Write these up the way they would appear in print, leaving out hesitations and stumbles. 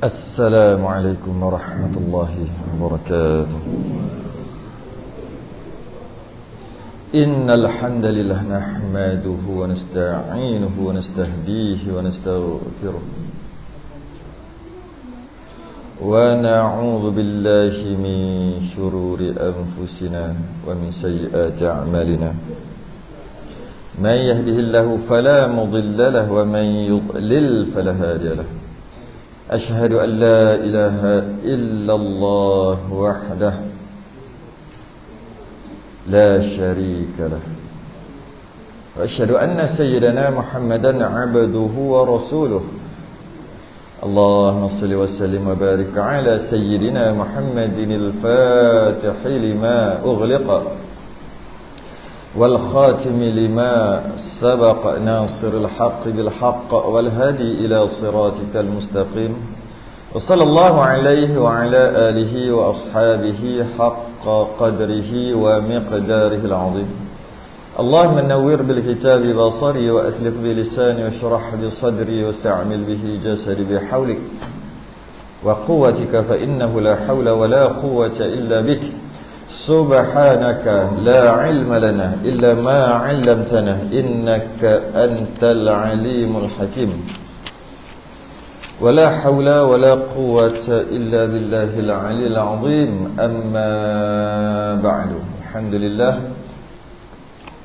Assalamualaikum warahmatullahi wabarakatuh. Innal hamdalillah nahmaduhu wa nasta'inuhu wa nastahdihi wa nastaghfiruh wa na'udzu billahi min shururi anfusina wa min sayyiati a'malina. Man yahdihillahu fala mudilla lahu wa man yudlil fala hadiya lahu. أشهد أن لا إله إلا الله وحده لا شريك له وأشهد أن سيدنا محمدا عبده ورسوله اللهم صل وسلم وبارك على سيدنا محمد الفاتح لما أغلق والخاتم لما سبق ناصر الحق بالحق والهادي إلى صراطك المستقيم وصلى الله عليه وعلى آله وأصحابه حق قدره ومقداره العظيم اللهم نور بالكتاب بصري وأتلف بلساني واشرح بصدري واستعمل به جسدي بحولك وقوتك فإنه لا حول ولا قوة إلا بك سبحانك لا علم لنا إلا ما علمتنا إنك أنت العليم الحكيم ولا حول ولا قوة إلا بالله العلي العظيم أما بعد الحمد لله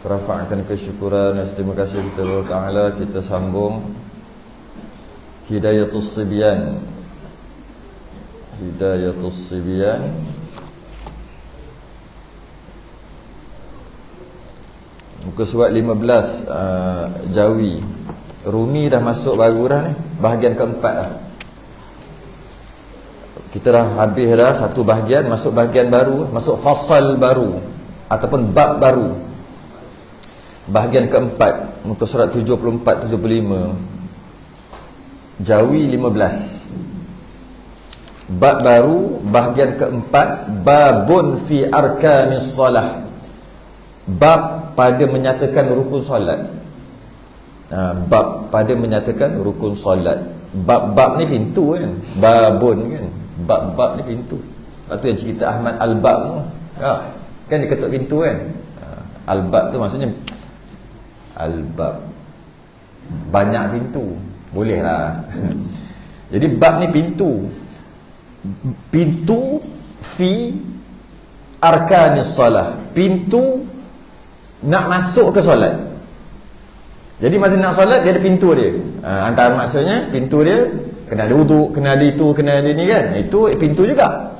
terafa'kan kesyukuran dan terima kasih kepada Allah Ta'ala. Kita sambung Hidayatus Sibyan muka surat 15 Jawi. Rumi dah masuk baru dah ni, bahagian keempat dah. Kita dah habis dah satu bahagian, masuk bahagian baru, masuk fasal baru ataupun bab baru. Bahagian keempat, muka surat 74-75 Jawi 15. Bab baru, bahagian keempat, babun fi arkanis salah. Bab pada menyatakan rukun solat. Bab pada menyatakan rukun solat. Bab-bab ni pintu kan, babun kan, bab-bab ni pintu. Lepas tu yang cerita Ahmad Al-Bab tu kan dia ketuk pintu kan. Al-Bab tu maksudnya Al-Bab, banyak pintu, boleh lah. Jadi bab ni pintu. Pintu fi arkanis salah, pintu nak masuk ke solat. Jadi masa nak solat dia ada pintu dia. Antara maksudnya pintu dia kena ada wuduk, kena ada itu, kena ada ni kan. Itu pintu juga.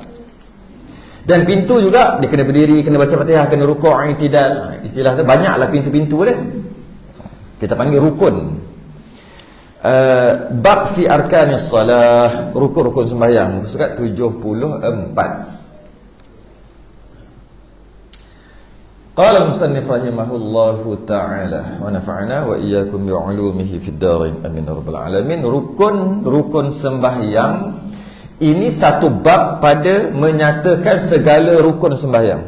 Dan pintu juga dia kena berdiri, kena baca Fatihah, kena rukuk, i'tidal. Istilah tu banyaklah pintu-pintu dia. Kita panggil rukun. Bab fi arkanis salah, rukun-rukun sembahyang. Surat 74. Qala al-musannif rahimahullahu ta'ala wa nafa'ana wa iyyakum bi'ulumihi fid darain amin ya rabbal alamin. Rukun sembahyang ini satu bab pada menyatakan segala rukun sembahyang.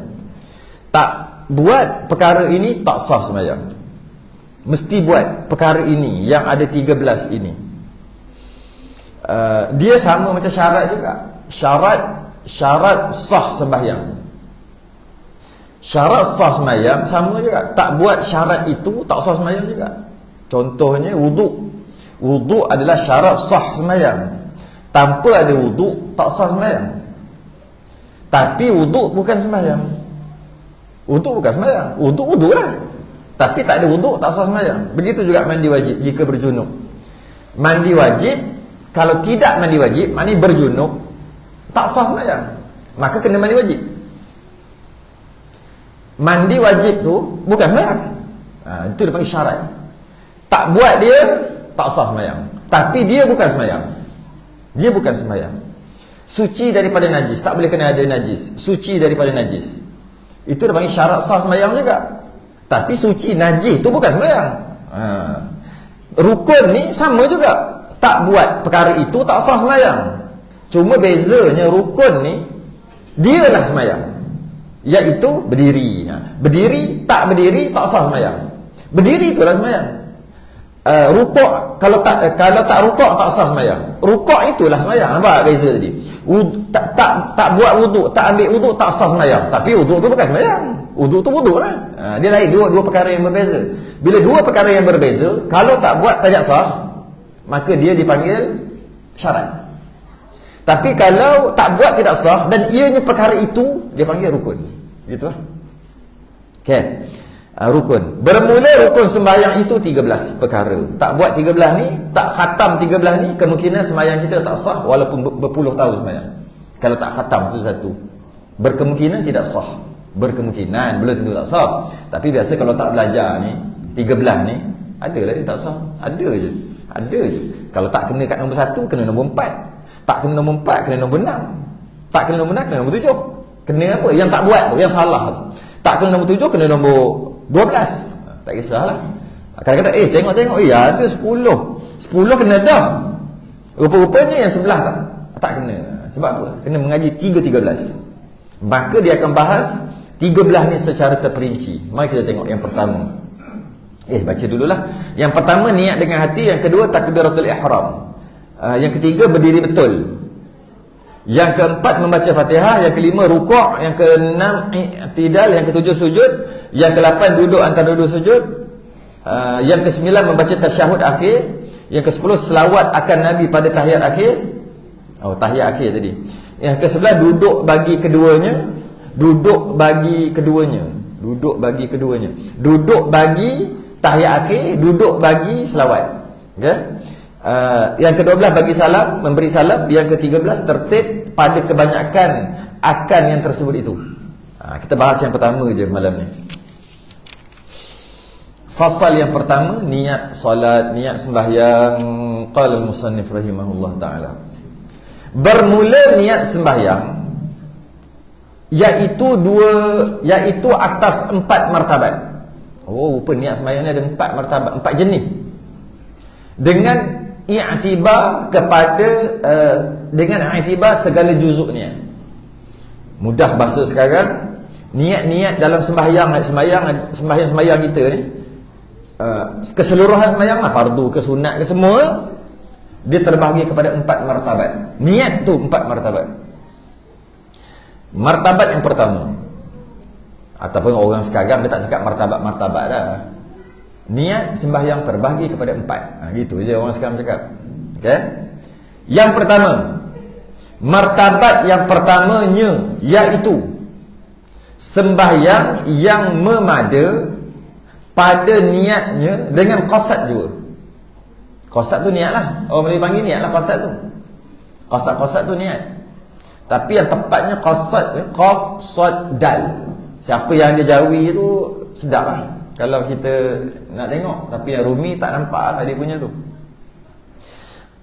Tak buat perkara ini tak sah sembahyang. Mesti buat perkara ini yang ada 13 ini. Dia sama macam syarat juga. Syarat sah sembahyang. Syarat sah sembahyang sama juga. Tak buat syarat itu tak sah sembahyang juga. Contohnya wuduk. Wuduk adalah syarat sah sembahyang. Tanpa ada wuduk tak sah sembahyang. Tapi wuduk bukan sembahyang. Wuduk bukan sembahyang. Wuduk lah. Tapi tak ada wuduk tak sah sembahyang. Begitu juga mandi wajib jika berjunub. Mandi wajib, kalau tidak mandi wajib, maknanya berjunub, tak sah sembahyang. Maka kena mandi wajib. Mandi wajib tu bukan sembahyang. Itu dia panggil syarat. Tak buat dia tak sah sembahyang. Tapi dia bukan sembahyang. Dia bukan sembahyang. Suci daripada najis, tak boleh kena ada najis. Suci daripada najis. Itu dia panggil syarat sah sembahyang juga. Tapi suci najis tu bukan sembahyang. Rukun ni sama juga. Tak buat perkara itu tak sah sembahyang. Cuma bezanya rukun ni dialah sembahyang, iaitu berdiri. Berdiri tak sah sembahyang. Berdiri itulah sembahyang. Rukuk, kalau tak rukuk tak sah sembahyang. Rukuk itulah sembahyang. Nampak beza tadi? Tak buat wuduk, tak ambil wuduk tak sah sembahyang. Tapi wuduk tu bukan sembahyang. Wuduk tu wuduk lah. Dia lain, dua perkara yang berbeza. Bila dua perkara yang berbeza, kalau tak buat tak sah, maka dia dipanggil syarat. Tapi kalau tak buat tidak sah dan ianya perkara itu, dia panggil rukun. Gitu lah. Okey. Rukun. Bermula rukun sembahyang itu 13 perkara. Tak buat 13 ni, tak khatam 13 ni, kemungkinan sembahyang kita tak sah walaupun berpuluh tahun sembahyang. Kalau tak khatam itu satu, berkemungkinan tidak sah. Berkemungkinan, belum tentu tak sah. Tapi biasa kalau tak belajar ni, 13 ni, adalah dia tak sah. Ada je. Kalau tak kena kat nombor 1, kena nombor 4. Tak kena nombor 4, kena nombor 6. Tak kena nombor 6, kena nombor 7. Kena apa? Yang tak buat tu, yang salah tu. Tak kena nombor 7, kena nombor 12. Tak kisahlah. Kadang-kadang tengok ada 10 kena dah. Rupa-rupanya yang sebelah tak kena. Sebab apa? Kena mengaji 13. Maka dia akan bahas 13 ni secara terperinci. Mari kita tengok yang pertama. Baca dululah. Yang pertama niat dengan hati, yang kedua takbiratul ihram. Yang ketiga berdiri betul. Yang keempat membaca Fatihah, yang kelima rukuk, yang keenam i'tidal, yang ketujuh sujud, yang ke-8 duduk antara dua sujud, yang ke-9 membaca tasyahud akhir, yang ke-10 selawat akan Nabi pada tahiyat akhir. Tahiyat akhir tadi. Yang ke-11 duduk bagi keduanya, duduk bagi tahiyat akhir, duduk bagi selawat. Okey. Yang ke-12 bagi salam, memberi salam. Yang ke-13 tertib pada kebanyakan akan yang tersebut itu. Kita bahas yang pertama je malam ni. Fasal yang pertama, niat solat, niat sembahyang. Qala al-musannif rahimahullah ta'ala, bermula niat sembahyang iaitu atas 4 martabat. Rupa niat sembahyang ni ada 4 martabat, 4 jenis. Dengan i'tibar kepada dengan i'tibar segala juzuk niat. Mudah bahasa sekarang, niat-niat dalam sembahyang kita ni, keseluruhan sembahyang lah, fardu ke sunat ke semua, dia terbahagi kepada 4 martabat. Niat tu 4 martabat. Martabat yang pertama, ataupun orang sekarang dia tak cakap martabat-martabat dah. Niat sembahyang terbahagi kepada 4. Gitu je orang sekarang cakap. Okey. Yang pertama, martabat yang pertamanya iaitu sembahyang yang memada pada niatnya dengan qasad juga. Qasad tu niat lah. Orang Melayu panggil niat lah qasad tu. Qasad tu niat. Tapi yang tepatnya qasad, qaf, sad, dal. Siapa yang dia jawi tu sedap lah kalau kita nak tengok. Tapi yang Rumi tak nampak lah dia punya tu.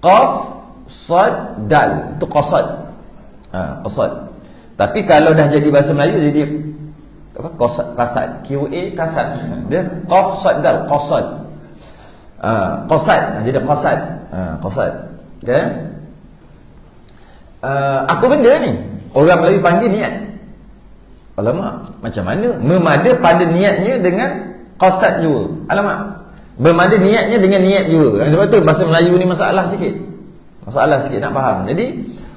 Qaf, sad, dal, itu qasad. Qasad. Tapi kalau dah jadi bahasa Melayu jadi apa? Qasad. QA kasad. Dia qaf, sad, dal, qasad. Qasad. Jadi qasad. Qasad. Okey. Apa benda ni? Orang Melayu panggil niat. Alamak, macam mana? Memada pada niatnya dengan qasad juga. Alamak, memada niatnya dengan niat juga. Sebab tu bahasa Melayu ni masalah sikit nak faham. Jadi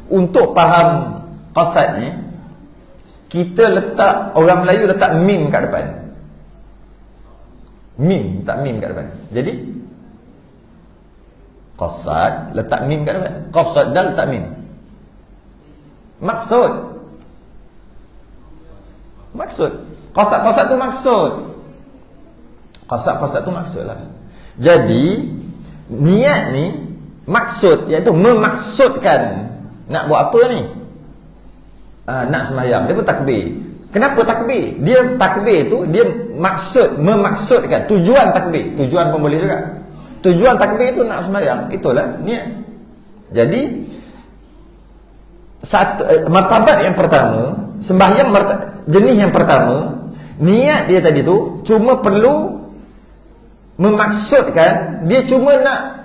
untuk faham qasad ni, kita letak, orang Melayu letak mim kat depan. Letak mim kat depan. Jadi qasad letak mim kat depan. Qaf, sad, dal letak mim. Maksud qasad tu maksud. Qasad tu maksud lah. Jadi niat ni maksud, iaitu memaksudkan nak buat apa ni? Nak sembahyang. Dia pun takbir. Kenapa takbir? Dia takbir tu dia memaksudkan tujuan takbir. Tujuan pun boleh juga. Tujuan takbir tu nak sembahyang. Itulah niat. Jadi martabat yang pertama, sembahyang jenis yang pertama, niat dia tadi tu cuma perlu memaksudkan dia cuma nak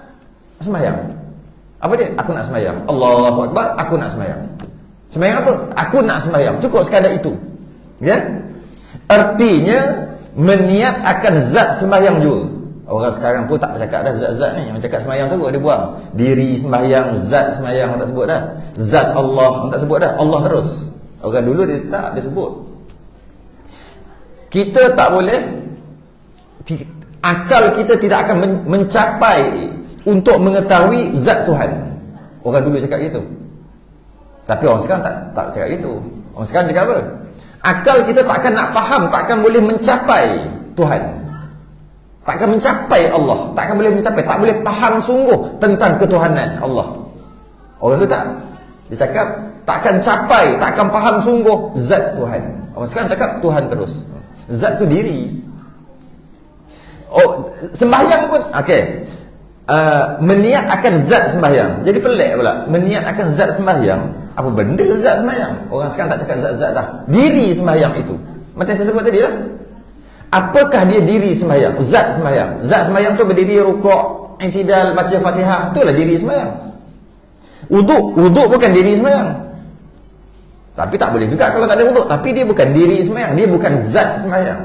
sembahyang. Apa dia? Aku nak sembahyang. Allahu Akbar, aku nak sembahyang. Sembahyang apa? Aku nak sembahyang. Cukup sekadar itu. Ya? Artinya meniat akan zat sembahyang juga. Orang sekarang pun tak cakap dah zat-zat ni. Yang cakap sembahyang tu dia buang. Diri sembahyang, zat sembahyang orang tak sebut dah. Zat Allah orang tak sebut dah. Allah terus. Orang dulu dia tak dia sebut. Kita tak boleh, akal kita tidak akan mencapai untuk mengetahui zat Tuhan. Orang dulu cakap gitu. Tapi orang sekarang tak cakap gitu. Orang sekarang cakap apa? Akal kita tak akan nak faham, tak akan boleh mencapai Tuhan. Tak akan mencapai Allah, tak akan boleh mencapai, tak boleh faham sungguh tentang ketuhanan Allah. Orang dulu tak. Dia cakap tak akan capai, tak akan faham sungguh zat Tuhan. Orang sekarang cakap Tuhan terus. Zat tu diri. Oh, sembahyang pun okey. Meniat akan zat sembahyang. Jadi pelik pula. Meniat akan zat sembahyang. Apa benda zat sembahyang? Orang sekarang tak cakap zat-zat dah. Diri sembahyang itu. Macam saya sebut tadi lah. Apakah dia diri sembahyang? Zat sembahyang. Zat sembahyang tu berdiri, rukuk, i'tidal, baca Fatihah. Itulah diri sembahyang. Wuduk bukan diri sembahyang. Tapi tak boleh juga kalau tak ada wuduk. Tapi dia bukan diri sembahyang. Dia bukan zat sembahyang.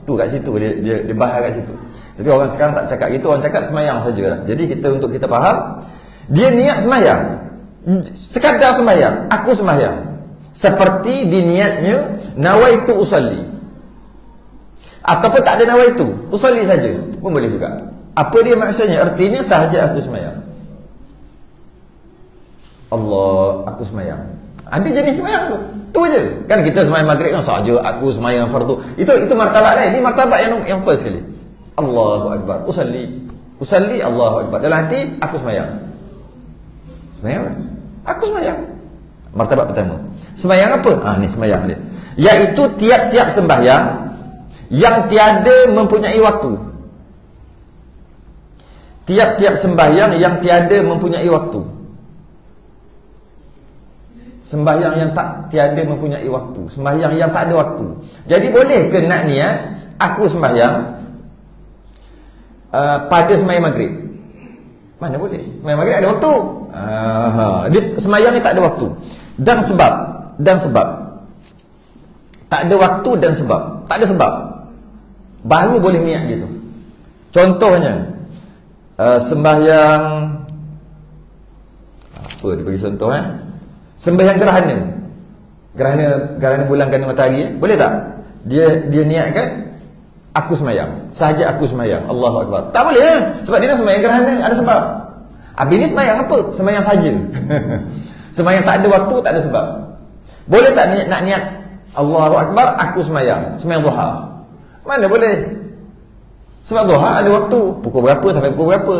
Tu kat situ dia bahas kat situ. Tapi orang sekarang tak cakap itu, orang cakap sembahyang sajalah. Jadi untuk kita faham, dia niat sembahyang. Sekadar sembahyang, aku sembahyang. Seperti diniatnya nawaitu usalli. Ataupun tak ada nawaitu, usalli saja pun boleh juga. Apa dia maksudnya? Artinya sahaja aku sembahyang. Allah, aku sembahyang. Ada jenis sembahyang tu. Tu je. Kan kita sembahyang maghrib kan sahaja aku sembahyang fardu. Itu martabat lain. Ini martabat yang first sekali. Allahu akbar. Usalli Allahu akbar. Dalam hati aku sembahyang. Sembahyang apa? Aku sembahyang. Martabat pertama. Sembahyang apa? Ni sembahyang dia. Iaitu tiap-tiap sembahyang yang tiada mempunyai waktu. Tiap-tiap sembahyang yang tiada mempunyai waktu. Sembahyang yang tiada mempunyai waktu. Sembahyang yang tak ada waktu. Jadi boleh ke nak niat aku sembahyang pada sembahyang maghrib? Mana boleh? Sembahyang maghrib ada waktu. Dia sembahyang ni tak ada waktu. Dan sebab tak ada waktu dan sebab. Tak ada sebab. Baru boleh niat gitu. Contohnya sembahyang apa dia bagi contoh sembahyang gerhana bulan gerhana matahari boleh tak? Dia niatkan aku sembahyang, sahaja aku sembahyang, Allahu akbar. Tak boleh sebab dia dah sembahyang gerhana, ada sebab. Habis ni sembahyang apa? Sembahyang saja. Sembahyang tak ada waktu, tak ada sebab. Boleh tak nak niat Allahu akbar aku sembahyang duha? Mana boleh? Sebab duha ada waktu, pukul berapa sampai pukul berapa.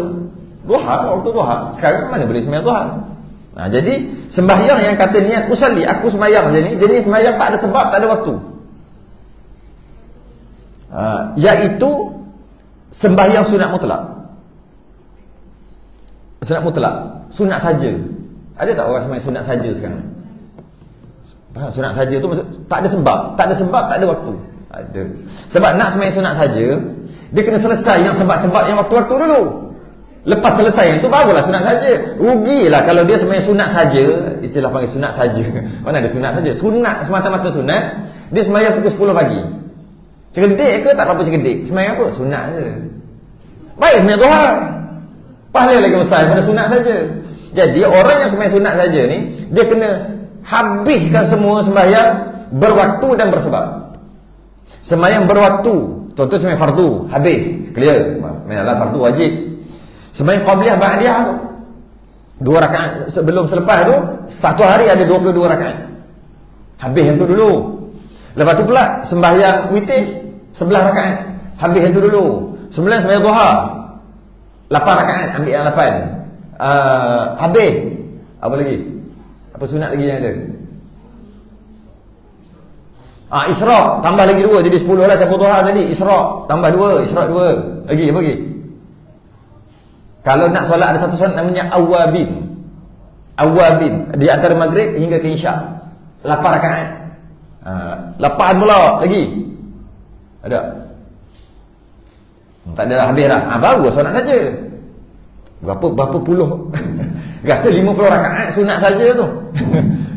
Waktu duha. Sekarang mana boleh sembahyang duha? Jadi sembahyang yang kata niat usalli aku sembahyang jenis sembahyang tak ada sebab, tak ada waktu. Iaitu sembahyang sunat mutlak. Sunat saja. Ada tak orang sembahyang sunat saja sekarang? Sunat saja tu maksud tak ada sebab, tak ada waktu. Ada. Sebab nak sembahyang sunat saja, dia kena selesai yang sebab-sebab yang waktu-waktu dulu. Lepas selesai itu barulah sunat saja. Rugilah kalau dia sembahyang sunat saja, istilah panggil sunat saja. Mana ada sunat saja? Sunat semata-mata sunat, dia sembahyang pukul 10 pagi. Cerdik ke tak apa cerdik? Sembahyang apa? Sunat je. Baik sembahyang duha. Pahala lagi besar daripada sunat saja. Jadi orang yang sembahyang sunat saja ni, dia kena habiskan semua sembahyang berwaktu dan bersebab. Sembahyang berwaktu, contoh sembahyang fardu, habis, clear. Memanglah fardu wajib. Sembahyang qabliyah ba'diyah 2 rakaat sebelum selepas tu, satu hari ada 22 rakaat. Habis yang tu dulu. Lepas tu pula sembahyang witir 11 rakaat. Habis yang tu dulu. 9 sembahyang duha 8 rakaat, ambil yang 8. Habis. Apa lagi? Apa sunat lagi yang ada? Isra' tambah lagi 2, jadi 10 lah campur duha tadi. Isra' tambah 2, Isra' 2. Lagi apa lagi? Kalau nak solat ada satu solat namanya awabin. Di antara maghrib hingga ke isyak 8 rakaat. 8 pula lagi. Ada? Tak ada dah, habis dah. Baru solat saja. Berapa puluh? Rasa 50 rakaat sunat saja tu.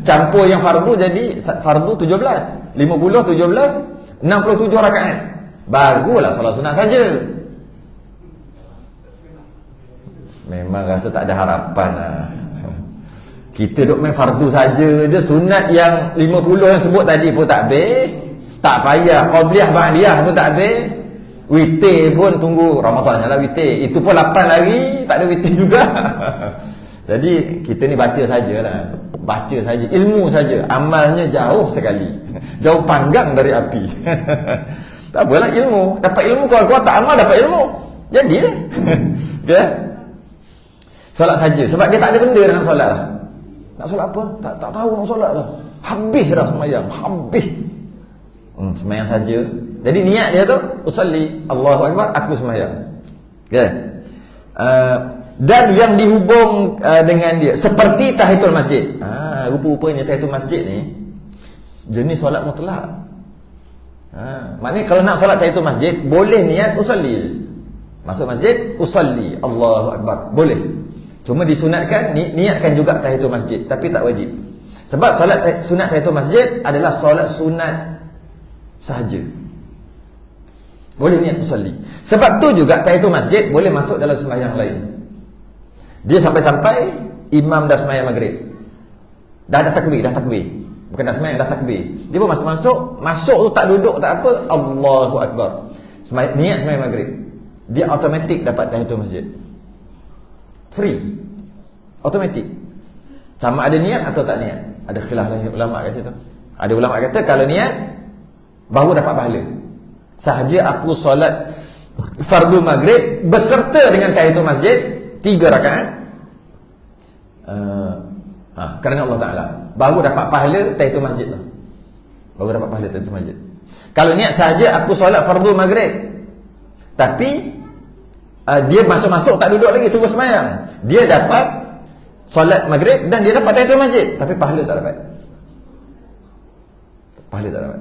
Campur yang fardu jadi fardu 17. 50 17 67 rakaat. Barulah solat sunat saja. Memang rasa tak ada harapan lah. Kita duk main fardu saja. Dia sunat yang 50 yang sebut tadi pun tak habis. Tak payah qabliyah ba'diyah pun tak habis. Witir pun tunggu Ramadan lah witir. Itu pun 8 lagi tak ada witir juga. Jadi kita ni baca sajalah. Baca saja, ilmu saja. Amalnya jauh sekali. Jauh panggang dari api. Tak apalah ilmu. Dapat ilmu kuat-kuat tak amal dapat ilmu. Jadilah. Ya. Solat saja sebab dia tak ada benda nak solat lah. Nak solat apa? Tak tahu nak solat dah. Habis dah sembahyang, habis. Sembahyang saja. Jadi niat dia tu usolli, Allahu akbar, aku sembahyang. Kan? Dan yang dihubung dengan dia seperti tahiyatul masjid. Rupa-rupanya tahiyatul masjid ni jenis solat mutlak. Maknanya kalau nak solat tahiyatul masjid boleh niat usolli. Masuk masjid usolli, Allahu akbar, boleh. Cuma disunatkan niatkan juga tahiyatul masjid, tapi tak wajib. Sebab solat sunat tahiyatul masjid adalah solat sunat sahaja. Boleh niat usolli. Sebab tu juga tahiyatul masjid boleh masuk dalam sembahyang lain. Dia sampai-sampai imam dah sembahyang maghrib. Dah takbir. Bukan dah sembahyang, dah takbir. Dia pun masuk tu tak duduk tak apa, Allahu akbar. Niat sembahyang maghrib. Dia automatik dapat tahiyatul masjid. Free. Automatik. Sama ada niat atau tak niat. Ada khilaf lagi ulama kat situ. Ada ulama kata kalau niat baru dapat pahala. Sahaja aku solat fardu maghrib beserta dengan tahiyatul masjid 3 rakaat. Kerana Allah Taala baru dapat pahala tahiyatul masjid tu. Baru dapat pahala tahiyatul masjid. Kalau niat sahaja aku solat fardu maghrib tapi dia masuk-masuk tak duduk lagi terus sembahyang, dia dapat solat maghrib dan dia dapat tahiyatul masjid tapi pahala tak dapat. Pahala tak dapat.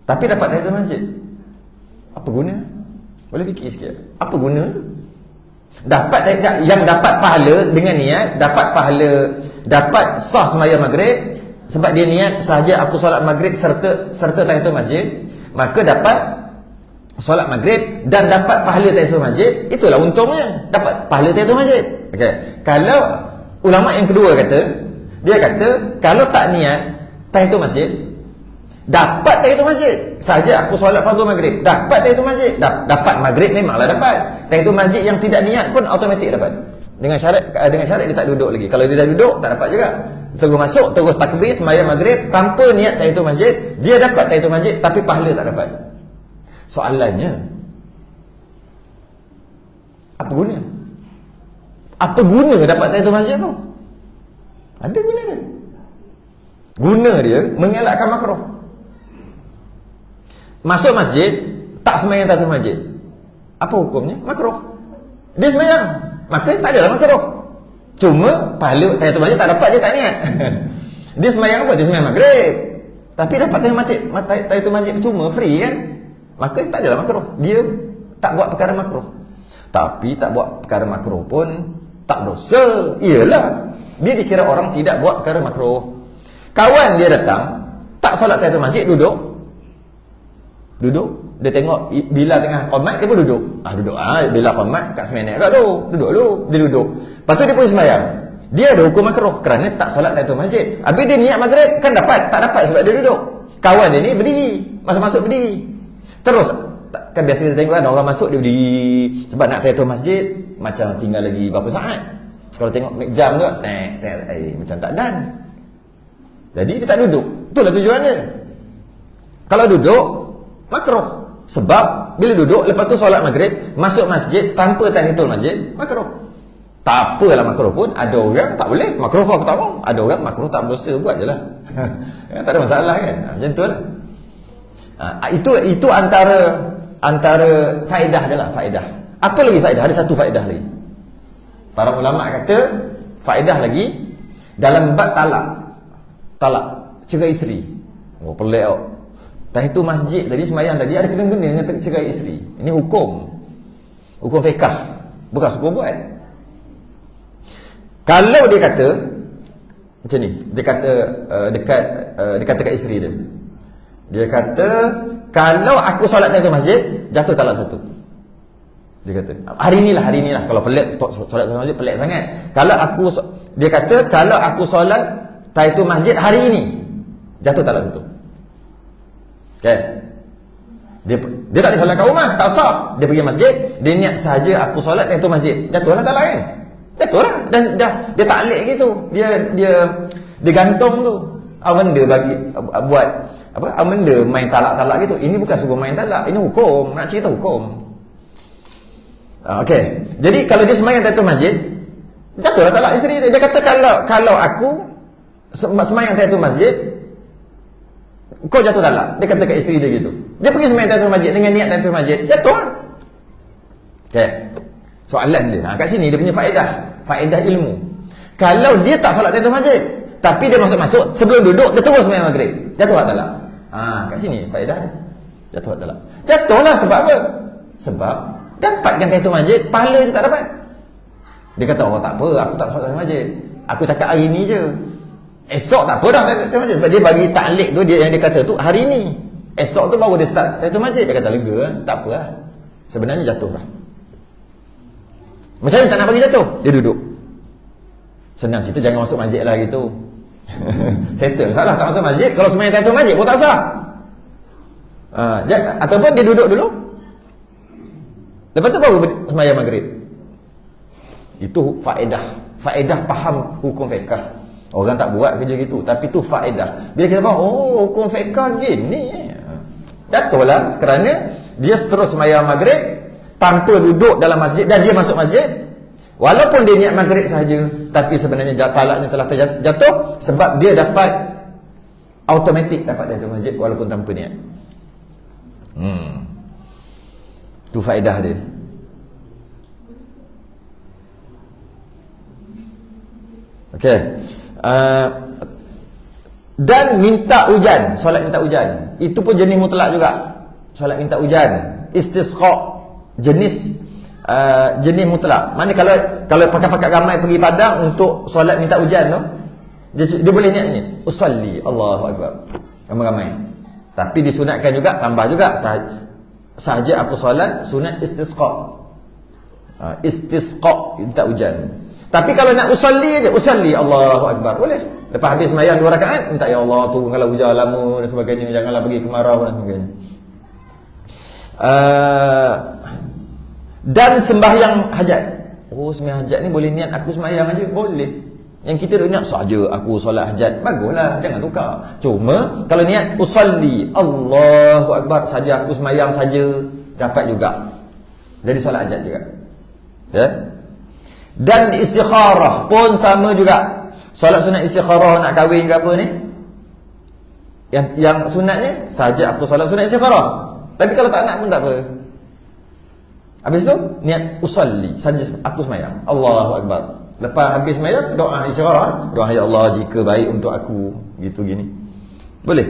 Tapi dapat tahiyatul masjid. Apa guna? Boleh fikir sikit. Apa guna tu? Dapat yang dapat pahala dengan niat, dapat pahala, dapat sah sembahyang maghrib sebab dia niat sahaja aku solat maghrib serta tahiyatul masjid, maka dapat solat maghrib dan dapat pahala tahiyatul masjid. Itulah untungnya, dapat pahala tahiyatul masjid. Okey. Kalau ulama yang kedua dia kata kalau tak niat tahiyatul masjid, dapat tahiyatul masjid. Saja aku solat fardu maghrib, dapat tahiyatul masjid. Dapat maghrib memanglah dapat. Tahiyatul masjid yang tidak niat pun automatik dapat. Dengan syarat dia tak duduk lagi. Kalau dia dah duduk tak dapat juga. Terus masuk, terus takbir sembahyang maghrib tanpa niat tahiyatul masjid, dia dapat tahiyatul masjid tapi pahala tak dapat. Soalannya, apa guna? Apa guna dapat tahiyatul masjid tu? Ada guna dia. Guna dia mengelakkan makruh. Masuk masjid tak sembahyang tahiyatul masjid, apa hukumnya? Makruh. Dia sembahyang, maka tak adalah makruh. Cuma pahala tahiyatul masjid tak dapat, dia tak niat. Dia sembahyang apa? Dia sembahyang maghrib tapi dapat tahiyatul masjid cuma free kan? Maka tak adalah makruh. Dia tak buat perkara makruh. Tapi tak buat perkara makruh pun tak dosa. Iyalah, dia dikira orang tidak buat perkara makruh. Kawan dia datang tak solat tahiyatul masjid, duduk. Dia tengok bila tengah qamat, dia pun duduk. Bila qamat kat seminit kat tu, dia duduk. Lepas tu dia pun sembahyang. Dia ada hukum makruh kerana tak solat tahiyatul masjid. Habis dia niat maghrib kan dapat, tak dapat sebab dia duduk. Kawan dia ni berdiri, masuk berdiri. Terus kan biasa kita tengok ada orang masuk dia berdiri sebab nak tahiyatul masjid, macam tinggal lagi berapa saat. Kalau tengok jam tu macam tak dan. Jadi dia tak duduk. Itulah tujuan dia. Kalau duduk makruh. Sebab bila duduk lepas tu solat maghrib, masuk masjid tanpa tahiyatul masjid, makruh. Tak apalah makruh pun, ada orang tak boleh. Makruh aku tak mau. Ada orang makruh tak berdosa, buat je lah. Tak ada masalah kan. Macam tu lah. Itu antara faedah adalah faedah. Apa lagi faedah? Ada satu faedah lagi. Para ulama kata faedah lagi dalam bab talak cerai isteri. Pelik tau. Tahiyatul masjid tadi, sembahyang tadi ada kena-kena dengan cerai isteri. Ini hukum fiqh, bukan suka buat. Kalau dia kata macam ni, dia kata dia kata kat isteri dia. Dia kata kalau aku solat tahiyatul masjid, jatuh talak satu. Dia kata, hari inilah. Kalau pelik, solat masjid pelik sangat. Dia kata, kalau aku solat tahiyatul masjid hari ini, jatuh talak situ. Okay. Dia tak ada solat kat rumah, tak sah. Dia pergi masjid, dia niat sahaja aku solat tahiyatul masjid, jatuhlah talak kan. Jatuhlah. Dan dia taklek gitu. Dia gantung tu. Benda bagi buat apa? Benda main talak-talak gitu. Ini bukan suruh main talak, ini hukum, nak cerita hukum. Okey. Jadi kalau dia sembahyang tahiyatul masjid, jatuhlah talak isteri dia. Dia kata kalau aku sembahyang tahiyatul masjid, kau jatuh talak. Dia kata kat isteri dia gitu. Dia pergi sembahyang tahiyatul masjid dengan niat tahiyatul masjid, jatuh. Okey. Soalan dia. Kat sini dia punya faedah ilmu. Kalau dia tak solat tahiyatul masjid, tapi dia masuk sebelum duduk dia terus sembahyang maghrib, jatuh talak. Kat sini faedah dia. Jatuh talak. Jatuhlah sebab apa? Sebab dapatkan tahiyatul masjid, pahala je tak dapat. Dia kata, tak apa, aku tak solat tahiyatul masjid. Aku cakap hari ni je. Esok tak apa dah tahiyatul masjid. Sebab dia bagi taklek tu, yang dia kata tu hari ni. Esok tu baru dia start tahiyatul masjid. Dia kata lega, tak apa lah. Sebenarnya jatuh lah. Macam mana tak nak bagi jatuh? Dia duduk. Senang cerita, jangan masuk masjid lah gitu. Settle. Salah tak masuk masjid. Kalau sembahyang tahiyatul masjid pun tak sah. Ataupun dia duduk dulu, lepas tu baru sembahyang maghrib. Itu faedah faham hukum fiqh. Orang tak buat kerja gitu, tapi tu faedah. Bila kita faham, hukum fiqh gini, jatuhlah kerana dia terus sembahyang maghrib tanpa duduk dalam masjid, dan dia masuk masjid walaupun dia niat maghrib sahaja, tapi sebenarnya talaknya telah terjatuh sebab dia dapat automatik dapat tahiyatul masjid walaupun tanpa niat. Tu faedah dia. Okey. Dan minta hujan, solat minta hujan, itu pun jenis mutlak juga. Solat minta hujan, istisqa, jenis mutlak. Mana kalau pakat-pakat ramai pergi padang untuk solat minta hujan tu, dia boleh niat ni, usalli, Allahu akbar, ramai-ramai. Tapi disunatkan juga, tambah juga sahaja aku solat sunat istisqa. Istisqa minta hujan. Tapi kalau nak usalli aja, usalli Allahu akbar, boleh. Lepas habis sembahyang 2 rakaat, minta ya Allah turunkanlah hujan lama dan sebagainya, janganlah bagi kemarau dan sebagainya. Dan sembahyang hajat. Sembahyang hajat ni boleh niat aku sembahyang aja, boleh. Yang kita dah niat saja aku solat hajat, baguslah, jangan tukar. Cuma kalau niat usalli Allahu akbar saja, aku sembahyang saja, dapat juga. Jadi solat hajat juga. Ya. Dan istikharah pun sama juga. Solat sunat istikharah nak kahwin ke apa ni, yang sunatnya saja aku solat sunat istikharah. Tapi kalau tak nak pun tak apa. Habis tu niat usalli saja aku sembahyang Allahu akbar. Lepas habis sembahyang doa istikharah, doa ya Allah jika baik untuk aku, gitu gini. Boleh.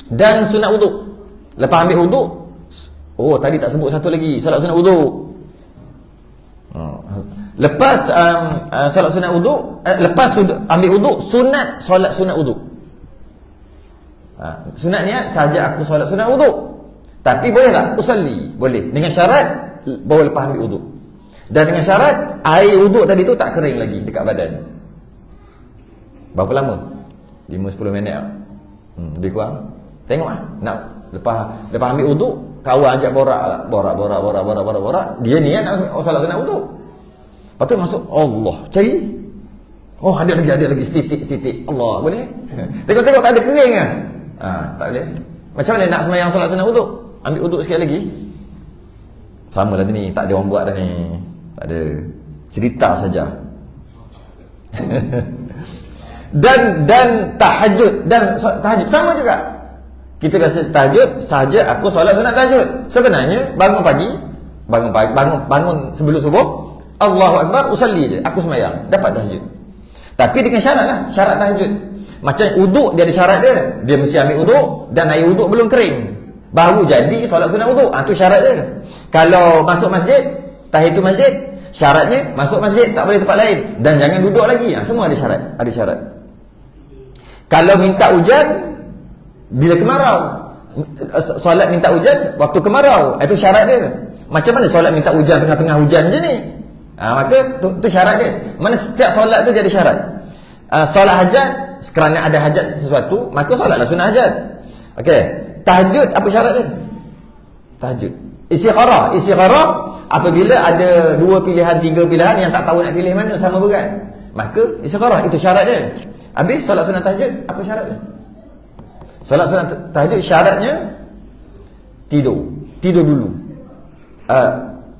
Dan sunat wuduk. Lepas ambil wuduk, tadi tak sebut satu lagi, solat sunat wuduk. Lepas solat sunat wuduk, lepas ambil wuduk, sunat solat sunat wuduk. Sunat niat saja aku solat sunat wuduk. Tapi boleh tak usalli? Boleh. Dengan syarat baru lepas ambil wuduk. Dan dengan syarat air wuduk tadi tu tak kering lagi dekat badan. Berapa lama? 5-10 minit tak? Lebih kurang. Tengok nak lepas ambil wuduk, kawan ajak borak. Dia niat nak solat sunat wuduk. Lepas tu masuk Allah, cari. Ada lagi setitik. Allah, boleh? Tengok tak ada kering kan? Tak boleh. Macam mana nak sembahyang solat sunat wuduk? Ambil wuduk sikit lagi. Sama lah ni, tak ada orang buat dah ni. Tak ada. Cerita saja. dan tahajud, tahajud sama juga. Kita biasa tahajud saja aku solat sunat tahajud. Sebenarnya bangun bangun sebelum subuh, Allahu akbar, usalli je, aku sembahyang, dapat tahajud. Tapi dengan syarat lah, syarat tahajud. Macam wuduk dia ada syarat dia. Dia mesti ambil wuduk dan air wuduk belum kering, baru jadi solat sunat wuduk. Tu syarat dia. Kalau masuk masjid, tahiyatul masjid, syaratnya masuk masjid, tak boleh tempat lain, dan jangan duduk lagi. Semua ada syarat. Kalau minta hujan bila kemarau, solat minta hujan waktu kemarau, itu syarat dia. Macam mana solat minta hujan tengah-tengah hujan je ni? Maka tu syarat dia. Mana setiap solat tu dia ada syarat. Solat hajat, kerana ada hajat sesuatu, maka solatlah sunnah hajat. Okey. Tahajud, apa syarat dia? Tahajud. Istikharah apabila ada 2 pilihan, 3 pilihan yang tak tahu nak pilih mana, sama berat, maka istikharah, itu syarat dia. Habis solat sunat tahajud, apa syarat dia? Solat sunat tahajud syaratnya tidur dulu.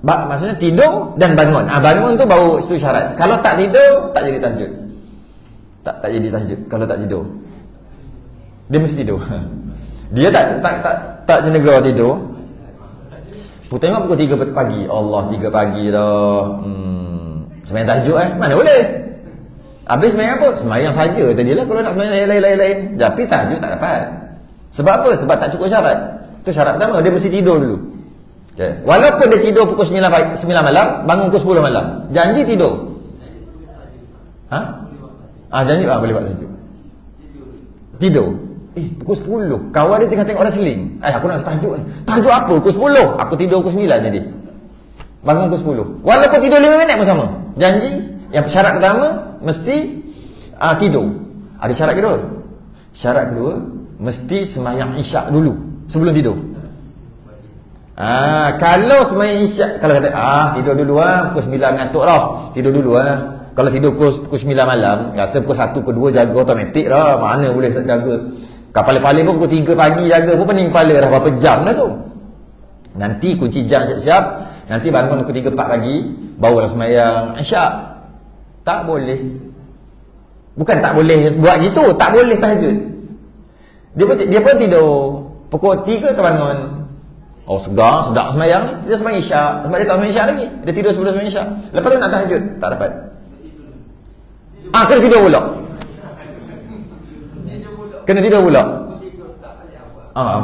Maksudnya tidur dan bangun. Bangun tu baru itu syarat. Kalau tak tidur, tak jadi tahajud. Tak jadi tahajud kalau tak tidur. Dia mesti tidur. Dia tak jenegara tidur. Tengok pukul 3 pagi. Allah, 3 pagi dah. Sembahyang tahajud mana boleh. Habis sembahyang apa? Sembahyang saja tadilah. Kalau nak sembahyang lain-lain, tapi tahajud tak dapat. Sebab apa? Sebab tak cukup syarat. Itu syarat pertama, dia mesti tidur dulu. Okay. Walaupun dia tidur pukul 9 malam, bangun pukul 10 malam, janji tidur. Janji boleh buat tahajud. Tidur. Pukul 10. Kawan dia tengah tengok wrestling. Aku nak tahajud. Tahajud apa? Pukul 10. Aku tidur pukul 9 jadi. Bangun pukul 10. Walaupun tidur 5 minit pun sama. Janji. Yang syarat pertama mesti tidur. Ada syarat kedua. Syarat kedua mesti sembahyang isyak dulu sebelum tidur. Kalau sembahyang isyak, kalau kata tidur dulu pukul 9 ngantuk dah. Tidur dulu Kalau tidur pukul 9 malam, rasa pukul 1 ke 2 jaga automatik dah. Mana boleh jaga. Kapal-kapal pun pukul 3 pagi jaga pun pening kepala dah berapa jam dah tu. Nanti kunci jam siap-siap, nanti bangun pukul 3-4 pagi, barulah sembahyang isyak. Tak boleh. Bukan tak boleh buat gitu, tak boleh tahajud. Dia pun tidur pukul 3 terbangun. Segar, sedap sembahyang ni. Dia sembahyang isyak. Sebab dia tak sembahyang isyak lagi. Dia tidur sebelum sembahyang isyak. Lepas tu nak tahajud, tak dapat. Kena tidur pula. Kena tidur pula.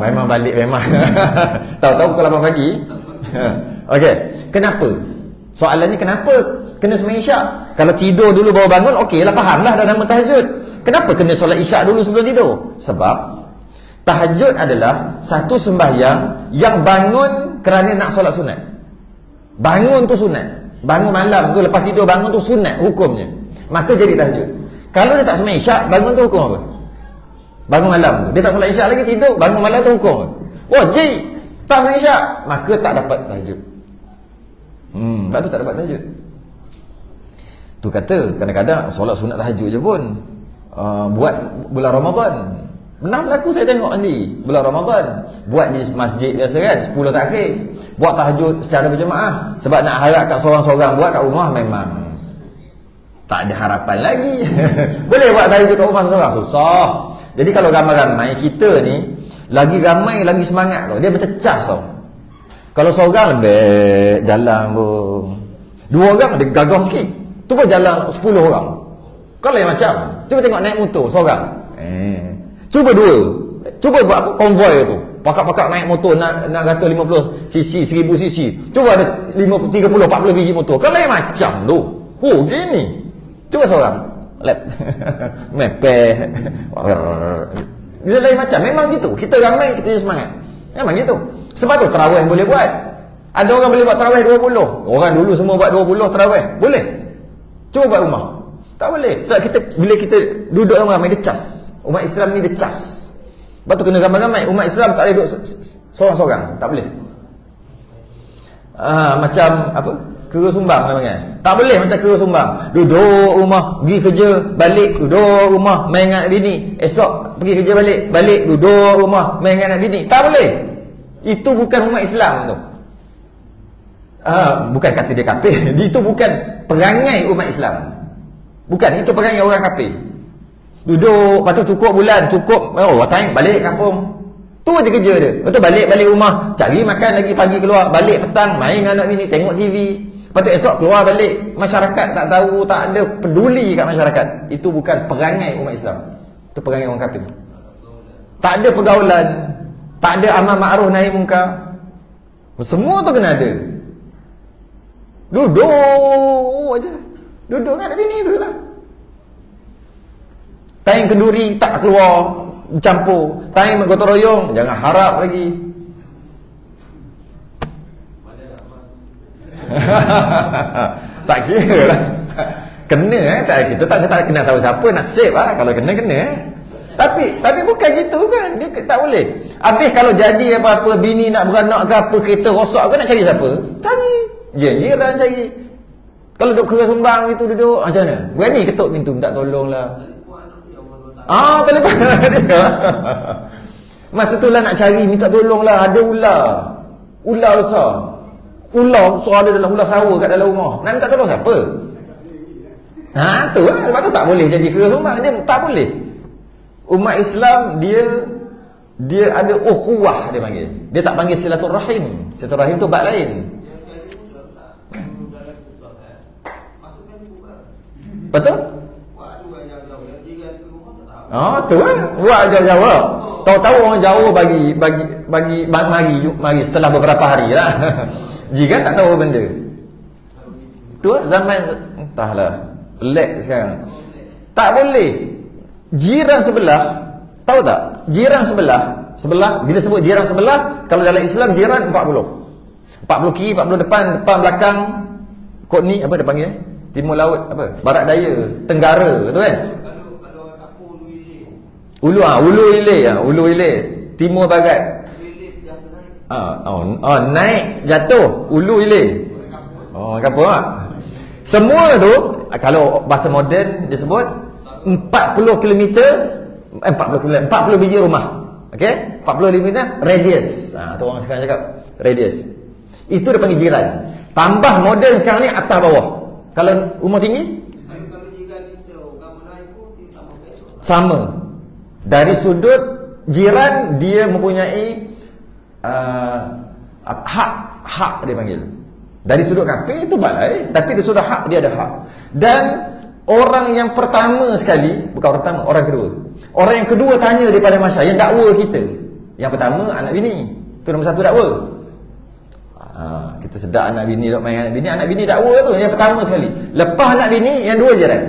Memang balik memang. Tahu-tahu pukul 8 pagi. Okey. Kenapa? Soalannya kenapa kena sembahyang isyak? Kalau tidur dulu baru bangun, okeylah, fahamlah dah nama tahajud. Kenapa kena solat isyak dulu sebelum tidur? Sebab tahajud adalah satu sembahyang yang bangun kerana nak solat sunat. Bangun tu sunat. Bangun malam tu, lepas tidur bangun tu sunat hukumnya. Maka jadi tahajud. Kalau dia tak sembahyang isyak, bangun tu hukum apa? Bangun malam tu, dia tak solat isyak lagi, tidur, bangun malam tu hukum apa? Wajib tak sembahyang isyak, maka tak dapat tahajud. Sebab tu tak dapat tahajud. Tu kata kadang-kadang solat sunat tahajud je pun buat bulan Ramadan. Benar berlaku, saya tengok nanti bulan Ramadan buat di masjid biasa kan, 10 terakhir buat tahajud secara berjemaah. Sebab nak harapkan seorang-seorang buat kat rumah memang tak ada harapan lagi. Boleh buat tahajud kat rumah seorang, susah. Jadi kalau ramai-ramai, kita ni lagi ramai lagi semangat tau. Dia macam cas tau. Kalau seorang lebih jalan pun 2 orang dia gagah sikit, tu pun jalan 10 orang. Kalau yang macam, cuba tengok naik motor seorang, cuba 2, cuba buat apa, konvoi tu, pakak-pakak naik motor nak kata 50 cc, 1000 cc, cuba ada 30, 40 biji motor. Kalau yang macam tu, gini, cuba seorang lep mepeh. Dia lain macam. Memang gitu, kita ramai, kita semangat. Memang gitu. Sebab tu tarawih boleh buat. Ada orang boleh buat tarawih 20. Orang dulu semua buat 20 tarawih. Boleh. Cuba buat rumah. Tak boleh. Sebab bila kita duduk ramai-ramai, dia cas. Umat Islam ni dia cas. Sebab tu kena ramai-ramai. Umat Islam tak boleh duduk seorang-seorang. Tak boleh. Macam apa? Kera sumbang namanya. Tak boleh macam kera sumbang. Duduk rumah, pergi kerja, balik, duduk rumah, main dengan anak bini. Esok pergi kerja balik, duduk rumah, main dengan anak bini. Tak boleh. Itu bukan umat Islam tu. Bukan kata dia kafir. Itu bukan perangai umat Islam. Bukan, itu perangai orang kafir. Duduk, lepas tu cukup bulan, cukup time, balik kampung. Tu je kerja dia. Lepas tu balik rumah, cari makan lagi, pagi keluar, balik petang, main dengan anak bini, tengok TV. Lepas tu esok keluar balik. Masyarakat tak tahu, tak ada peduli kat masyarakat. Itu bukan perangai umat Islam. Itu perangai orang kafir. Tak ada pergaulan, tak ada amar ma'ruf nahi munkar. Semua tu kena ada. Duduk aja. Duduk dengan anak bini tu lah. Time kenduri tak keluar, campur. Time gotong royong, jangan harap lagi. Tak kira lah. Kena kita tak kena tahu siapa nasib lah. Kalau kena tapi bukan gitu kan. Dia tak boleh. Habis kalau jadi apa-apa, bini nak beranak ke apa, kereta rosak ke, nak cari siapa? Cari jiran cari. Kalau duduk kera sumbang gitu duduk macam mana? Berani ketuk pintu minta tolong lah. Telefon dia. Masa tu lah nak cari minta tolong lah. Ada ular besar. Ular besar ada dalam ular sawa kat dalam rumah. Nak minta tolong siapa? Tu lah. Sebab tu tak boleh jadi kera sumbang. Dia tak boleh. Umat Islam dia ada ukhuwah dia panggil. Dia tak panggil silaturrahim. Silaturrahim tu bab lain. Betul? Tu lah. Buat jauh-jauh. Tahu-tahu orang jauh mari setelah beberapa hari lah. Jika tak tahu benda. Tu lah zaman entahlah. Lag sekarang. Tak boleh. Jiran sebelah, tahu tak? Jiran sebelah, bila sebut jiran sebelah, kalau dalam Islam jiran 40. 40 kiri, 40 depan belakang. Kod ni apa dia panggil? Timur laut apa? Barat daya, tenggara, tu kan? Kalau Ulu Ile. Ulu Ile, timur barat. Naik jatuh Ulu Ile. Kapur ah. Semua tu kalau bahasa moden dia sebut 40 km 40 biji rumah. Okey? 40 km radius. Tu orang sekarang cakap radius. Itu dia panggil jiran. Tambah moden sekarang ni atas bawah. Kalau rumah tinggi kalau jiran kita orang Melayu pun sama. Dari sudut jiran dia mempunyai hak dia panggil. Dari sudut kafir itu balai, tapi dari sudut hak dia ada hak. Dan orang yang pertama sekali, bukan orang pertama, orang kedua. Orang yang kedua tanya daripada masyarakat yang dakwa kita. Yang pertama anak bini. Itu nombor satu dakwa. Kita sedar anak bini dok main anak bini dakwa tu yang pertama sekali. Lepas anak bini yang dua jiran.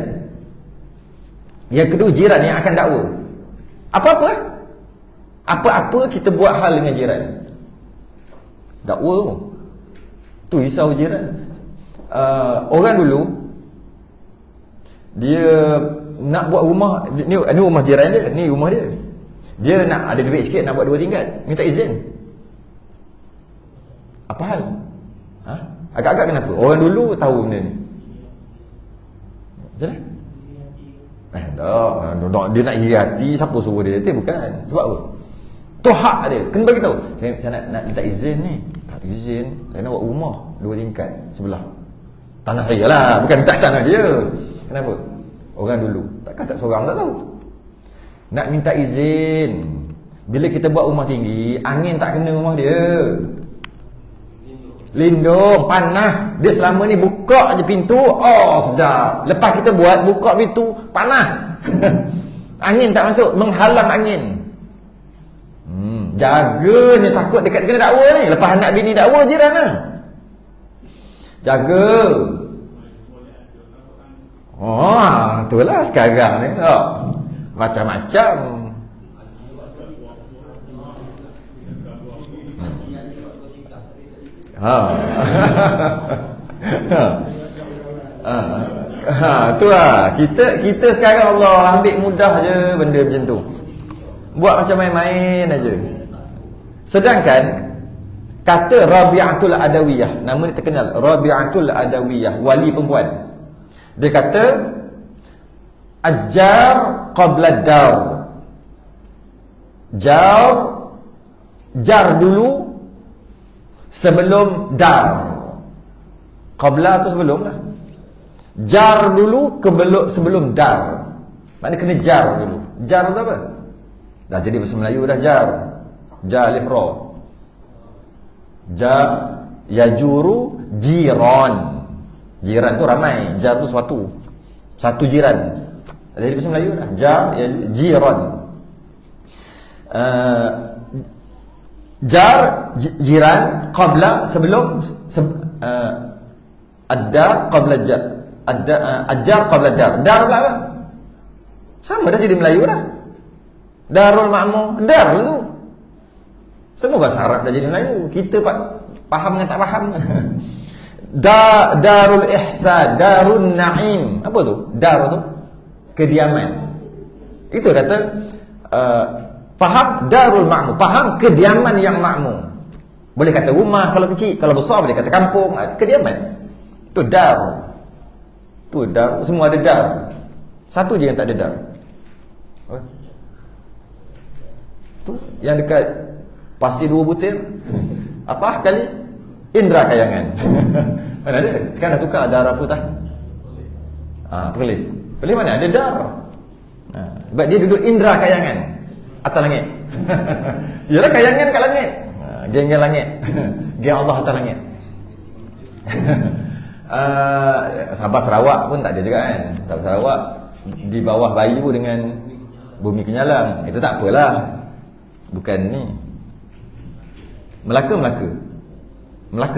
Yang kedua jiran yang akan dakwa. Apa-apa kita buat hal dengan jiran. Dakwa tu risau jiran. Orang dulu dia nak buat rumah ni rumah jiran dia, ni rumah dia. Dia nak ada duit sikit nak buat 2 tingkat, minta izin. Apa hal? Agak-agak kenapa? Orang dulu tahu benda ni. Macam mana? Tak, dia nak iri hati, siapa suruh dia? Bukan. Sebab apa? Tu hak dia. Kena bagi tahu. Saya nak minta izin ni. Tak izin. Saya nak buat rumah 2 tingkat sebelah. Tanah saya lah, bukan minta tanah dia. Kenapa? Orang dulu takkan tak seorang tak tahu. Nak minta izin. Bila kita buat rumah tinggi, angin tak kena rumah dia. Lindung, panas. Dia selama ni buka je pintu, sedap. Lepas kita buat, buka pintu, panas. Angin tak masuk, menghalang angin. Jaga ni, takut dekat kena dakwa ni. Lepas anak bini dakwa jiran lah. Jaga. Itulah sekarang ni. Macam-macam. Itulah kita sekarang Allah ambil mudah je benda macam tu. Buat macam main-main aja. Sedangkan kata Rabi'atul Adawiyah, nama dia terkenal, Rabi'atul Adawiyah, wali perempuan. Dia kata ajar qabla dar. Jar dulu sebelum dar. Qabla tu sebelum lah. Jar dulu sebelum dar. Maknanya kena jar dulu. Jar tu apa? Dah jadi bahasa Melayu dah jar. Jar alif ra. Jar yajuru jiran. Jiran tu ramai. Jar tu satu jiran. Jadi bahasa Melayu dah jar jiran. Jar jiran qabla sebelum ad-dar qabla jar. Ajar qabla dar. Dar apa? Sama dah jadi Melayu dah. Darul Ma'mur, dar lah tu. Semua bahasa Arab dah jadi Melayu. Kita faham dengan tak faham. Darul ihsan, darun naim. Apa tu? Dar tu kediaman. Itu kata faham darul ma'mur, faham kediaman yang makmur. Boleh kata rumah kalau kecil, kalau besar boleh kata kampung, kediaman. Tu dar. Tu dar, semua ada dar. Satu je yang tak ada dar. Tu yang dekat Pasir Dua Butir. Apa kali? Indra Kayangan. Mana ada? Sekarang dah tukar dar apa tak? Perlis. Perlis mana ada dar? Sebab dia duduk Indra Kayangan atas langit. Yalah kayangan kat langit. Geng-geng langit. Geng Allah atas langit. Sabah Sarawak pun tak ada juga kan. Sabah Sarawak di bawah Bayu dengan Bumi Kenyalang. Itu tak apalah. Bukan ni. Melaka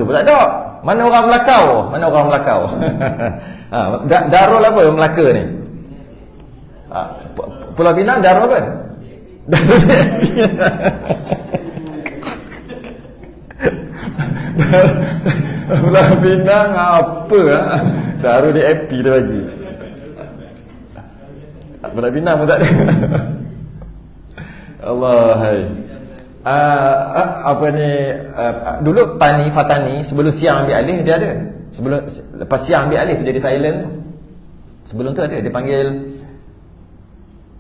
pun tak ada. Mana orang Melakau? Darul apa Melaka ni? Pulau Pinang darul apa? Pulau Pinang apa darul di AP dia bagi. Pulau Pinang pun tak ada. Allah hai. Apa ni dulu Fatani sebelum Siang ambil alih dia ada. Lepas Siang ambil alih tu jadi Thailand. Sebelum tu ada dia panggil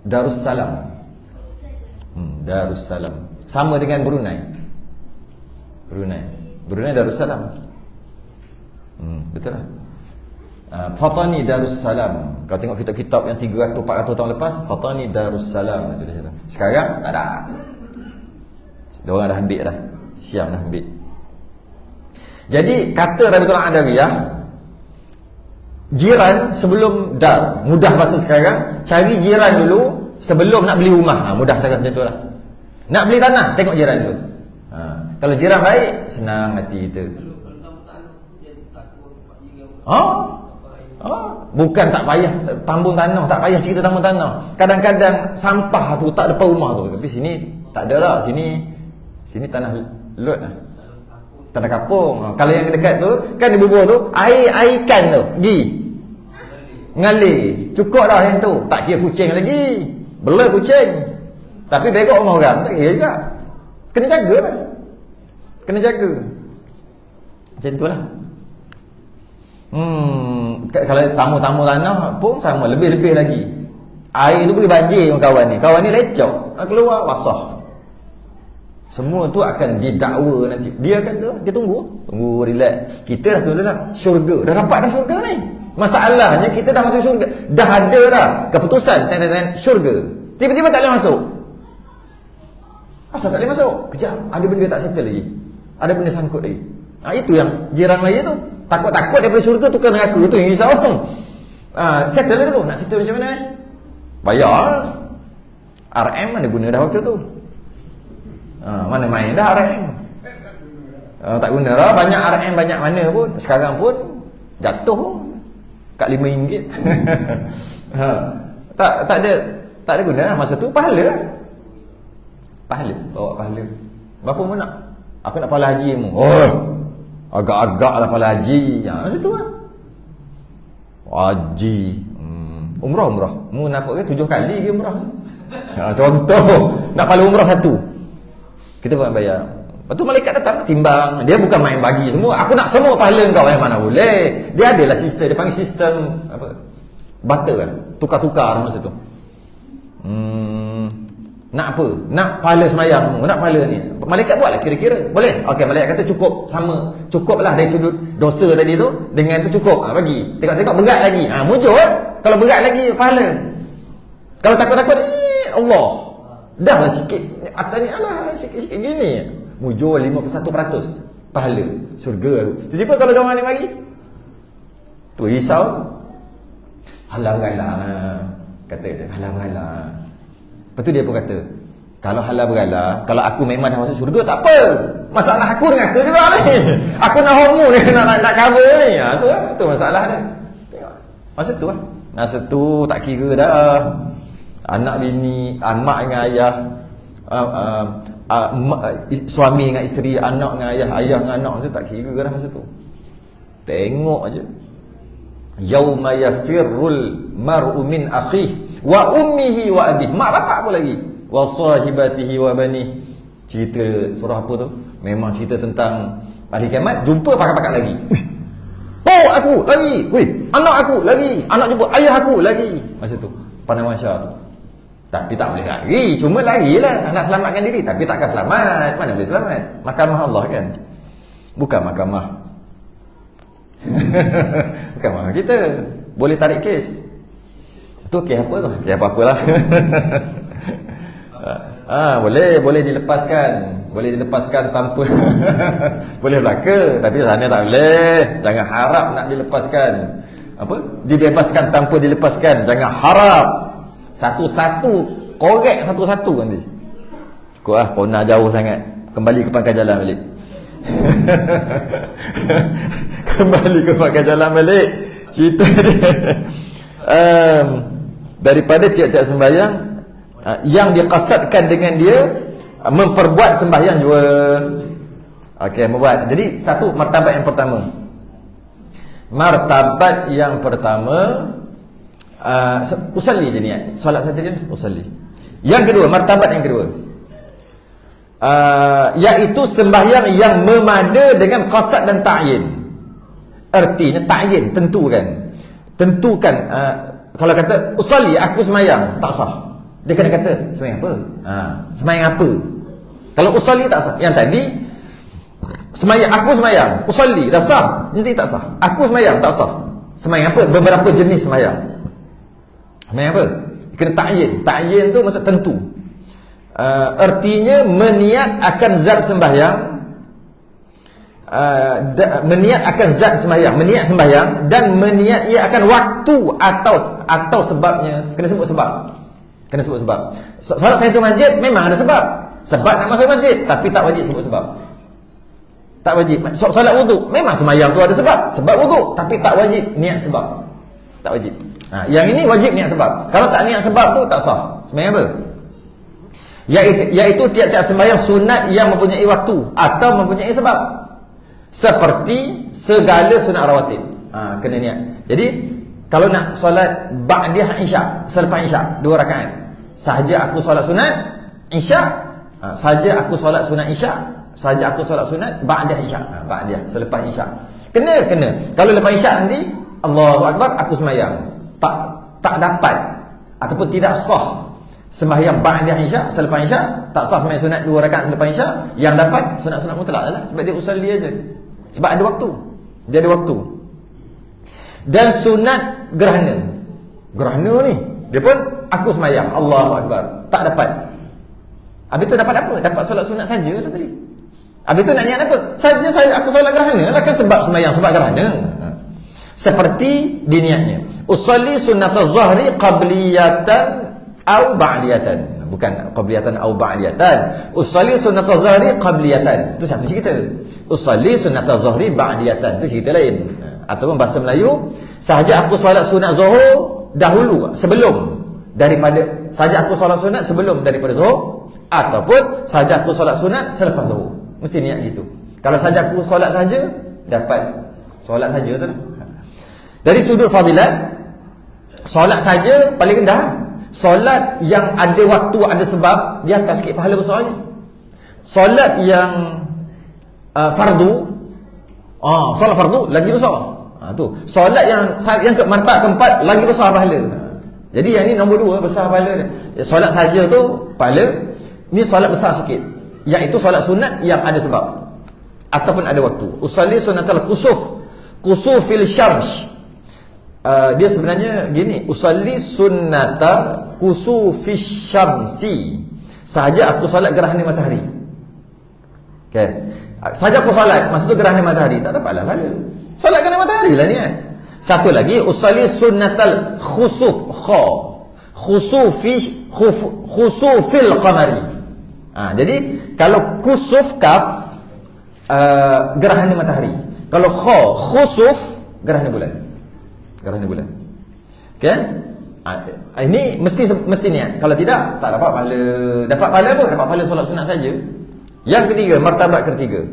Darussalam. Darussalam. Sama dengan Brunei Darussalam. Betul lah. Fatani Darussalam. Kalau tengok kitab-kitab yang 300-400 tahun lepas, Fatani Darussalam. Sekarang tak ada. Dia orang dah ambil dah. Siam dah ambil. Jadi kata Rabi'atul Adawiyah, jiran sebelum dar. Mudah masa sekarang, cari jiran dulu sebelum nak beli rumah. Mudah sangat macam tu lah. Nak beli tanah, tengok jiran dulu. Kalau jiran baik, senang hati kita. Bukan tak payah tambung tanah, tak payah cerita tambung tanah. Kadang-kadang sampah tu tak depan rumah tu. Tapi sini tak ada lah. Sini tanah lot lah. Tanah kapung. Kalau yang dekat tu, kan di bubur tu, air ikan tu pergi ngalir. Cukup dah yang tu. Tak kira kucing lagi. Bela kucing. Tapi begok rumah orang, tak kira juga. Kena jaga lah. Kena jaga. Macam tu lah. Kalau tamu-tamu tanah pun sama, lebih-lebih lagi. Air tu pergi banjir dengan kawan ni. Kawan ni lecok, keluar basah. Semua tu akan didakwa nanti. Dia kata, dia tunggu, relax. Kita dah tunggu dah syurga. Dah dapat dah syurga ni. Masalahnya kita dah masuk syurga. Dah ada dah keputusan syurga. Tiba-tiba tak boleh masuk. Asal tak boleh masuk? Kejap, ada benda tak settle lagi. Ada benda sangkut lagi. Itu yang jiran maya tu. Takut-takut daripada syurga tukar neraka tu yang risau. Settle dulu. Nak settle macam mana ni? Bayar. RM mana guna dah waktu tu? Mana main dah RM. Tak guna dah. Banyak RM banyak mana pun. Sekarang pun jatuh kat RM5. Tak ada guna lah. Masa tu pahala. Bawa pahala. Berapa mu nak? Aku nak pahala haji mu. Agak-agak lah pahala haji. Masa tu lah. Haji. Umrah. Mu nampak ke 7 kali ke umrah? Contoh. Nak pahala umrah 1. Kita bukan bayar. Lepas tu malaikat datang timbang. Dia bukan main bagi semua. Aku nak semua pahala kau. Mana boleh. Dia adalah sistem. Dia panggil sistem apa? Barter kan. Tukar-tukar masa tu. Nak apa? Nak pahala semayang. Nak pahala ni. Malaikat buatlah kira-kira. Boleh? Okey, malaikat kata cukup. Sama. Cukuplah dari sudut dosa tadi tu. Dengan tu cukup. Bagi. Tengok-tengok berat lagi. Mujur. Kalau berat lagi pahala. Kalau takut-takut Allah. Dah lah sikit. Atas ni alah sikit-sikit gini. Mujur 51% pahala syurga. Tiba-tiba kalau dia orang ni mari, tu risau. Halal beralah. Kata dia, halal beralah. Lepas tu dia pun kata, kalau halal beralah, kalau aku memang dah masuk syurga tak apa. Masalah aku dengan aku juga ni. Aku nak homo ni, nak cover ni. Tu masalah dia. Tengok. Masa tu lah. Masa tu tak kira dah. Anak bini, mak dengan ayah, suami dengan isteri, anak dengan ayah, ayah dengan anak, masa tak kira dah masa tu. Tengok aja. Yauma yafirrul mar'u min akhihi wa ummihi wa abihi. Mak bapak pun lagi. Wa sahibatihi wa bani. Cerita surah apa tu? Memang cerita tentang hari kiamat, jumpa pakak-pakak lagi. Wih. Oh, aku lagi. Wih, anak aku lagi. Anak jumpa ayah aku lagi. Masa tu pandang Masya tu. Tapi tak boleh lari. Cuma larilah nak selamatkan diri, tapi takkan selamat. Mana boleh selamat? Mahkamah Allah kan. Bukan mahkamah. Bukan mahkamah kita. Boleh tarik kes. Itu kes apa tu? Kes apa-apalah. Boleh dilepaskan. Boleh dilepaskan tanpa boleh belaka, tapi sana tak boleh. Jangan harap nak dilepaskan. Apa? Dibebaskan tanpa dilepaskan. Jangan harap. Satu-satu, korek satu-satu nanti. Kau nak jauh sangat. Kembali ke pangkal jalan balik. Kembali ke pangkal jalan balik. Cerita dia. Daripada tiap-tiap sembahyang, yang dikasadkan dengan dia memperbuat sembahyang juga. Okey, membuat. Jadi satu martabat yang pertama. Martabat yang pertama, usalli je niat. Solat saja dia, usalli. Yang kedua, martabat yang kedua, iaitu sembahyang yang memada dengan qasad dan ta'yin. Artinya ta'yin, tentukan. Kalau kata usalli, aku sembahyang, tak sah. Dia kena kata sembahyang apa? Sembahyang apa? Kalau usalli tak sah. Yang tadi sembahyang, aku sembahyang, usalli dah sah. Nanti tak sah. Aku sembahyang tak sah. Sembahyang apa? Beberapa jenis sembahyang. Sembahyang apa? Kena ta'yin. Ta'yin tu maksud tentu. Artinya meniat akan zat sembahyang, meniat akan zat sembahyang, meniat sembahyang, dan meniat ia akan waktu atau sebabnya. Kena sebut sebab. Kena sebut sebab. Solat tahiyatul masjid memang ada sebab. Sebab nak masuk masjid, tapi tak wajib sebut sebab. Tak wajib. Solat wudu memang sembahyang tu ada sebab. Sebab wudu, tapi tak wajib niat sebab. Tak wajib. Yang ini wajib niat sebab. Kalau tak niat sebab tu tak sah. Sembahyang apa? Iaitu tiap-tiap sembahyang sunat yang mempunyai waktu atau mempunyai sebab. Seperti segala sunat rawatib. Kena niat. Jadi kalau nak solat ba'diyah isyak, selepas isyak 2 rakaat, sahaja aku solat sunat isyak, sahaja aku solat sunat isyak, sahaja aku solat sunat ba'diyah isyak, ba'diyah selepas isyak. Kena. Kalau lepas isyak nanti Allahu akbar, aku sembahyang, tak dapat ataupun tidak sah sembahyang ba'diyah isyak, selepas isyak tak sah sembahyang sunat 2 rakaat selepas isyak. Yang dapat sunat-sunat mutlak lah, sebab dia usalli aja. Sebab ada waktu. Dia ada waktu. Dan sunat gerhana ni, dia pun aku sembahyang Allahu akbar, tak dapat. Habis tu dapat apa? Dapat solat sunat saja lah tadi. Habis tu nak niat apa? Saja aku solat gerhana lah, kan sebab sembahyang, sebab gerhana. Seperti diniatnya, usalli sunnatul zahri qabliyatan au ba'diyatan. Bukan qabliyatan au ba'diyatan. Usalli sunnatul zahri qabliyatan. Itu satu cerita. Usalli sunnatul zahri ba'diyatan. Itu cerita lain. Ataupun bahasa Melayu, sahaja aku solat sunat zuhur dahulu, sebelum daripada, sahaja aku solat sunat sebelum daripada zuhur, ataupun sahaja aku solat sunat selepas zuhur. Mesti niat gitu. Kalau sahaja aku solat saja, dapat solat saja tu lah. Dari sudut fadilat, solat saja paling rendah. Solat yang ada waktu, ada sebab, dia akan sikit pahala besarnya. Solat yang fardu, solat fardu lagi besar. Tu solat yang martabat keempat lagi besar pahala. Jadi yang ni nombor 2 besar pahala dia. Solat saja tu pahala. Ni solat besar sikit, iaitu solat sunat yang ada sebab ataupun ada waktu. Usalli sunnatal kusufil syams. Dia sebenarnya gini, usalli sunnata kusufis syamsi. Sahaja aku solat gerhana matahari. Okey. Saja aku solat, maksud tu gerhana matahari, tak dapatlah pahala. Solat gerhana matahari lah niat. Satu lagi, usalli sunnatal khusufil qamari. Jadi kalau kusuf kaf, gerhana matahari. Kalau khusuf, gerhana bulan. Gerhana bulan. Okey? Ini mesti niat. Kalau tidak, tak dapat pahala. Dapat pahala apa? Dapat pahala solat sunat saja. Yang ketiga, martabat ketiga,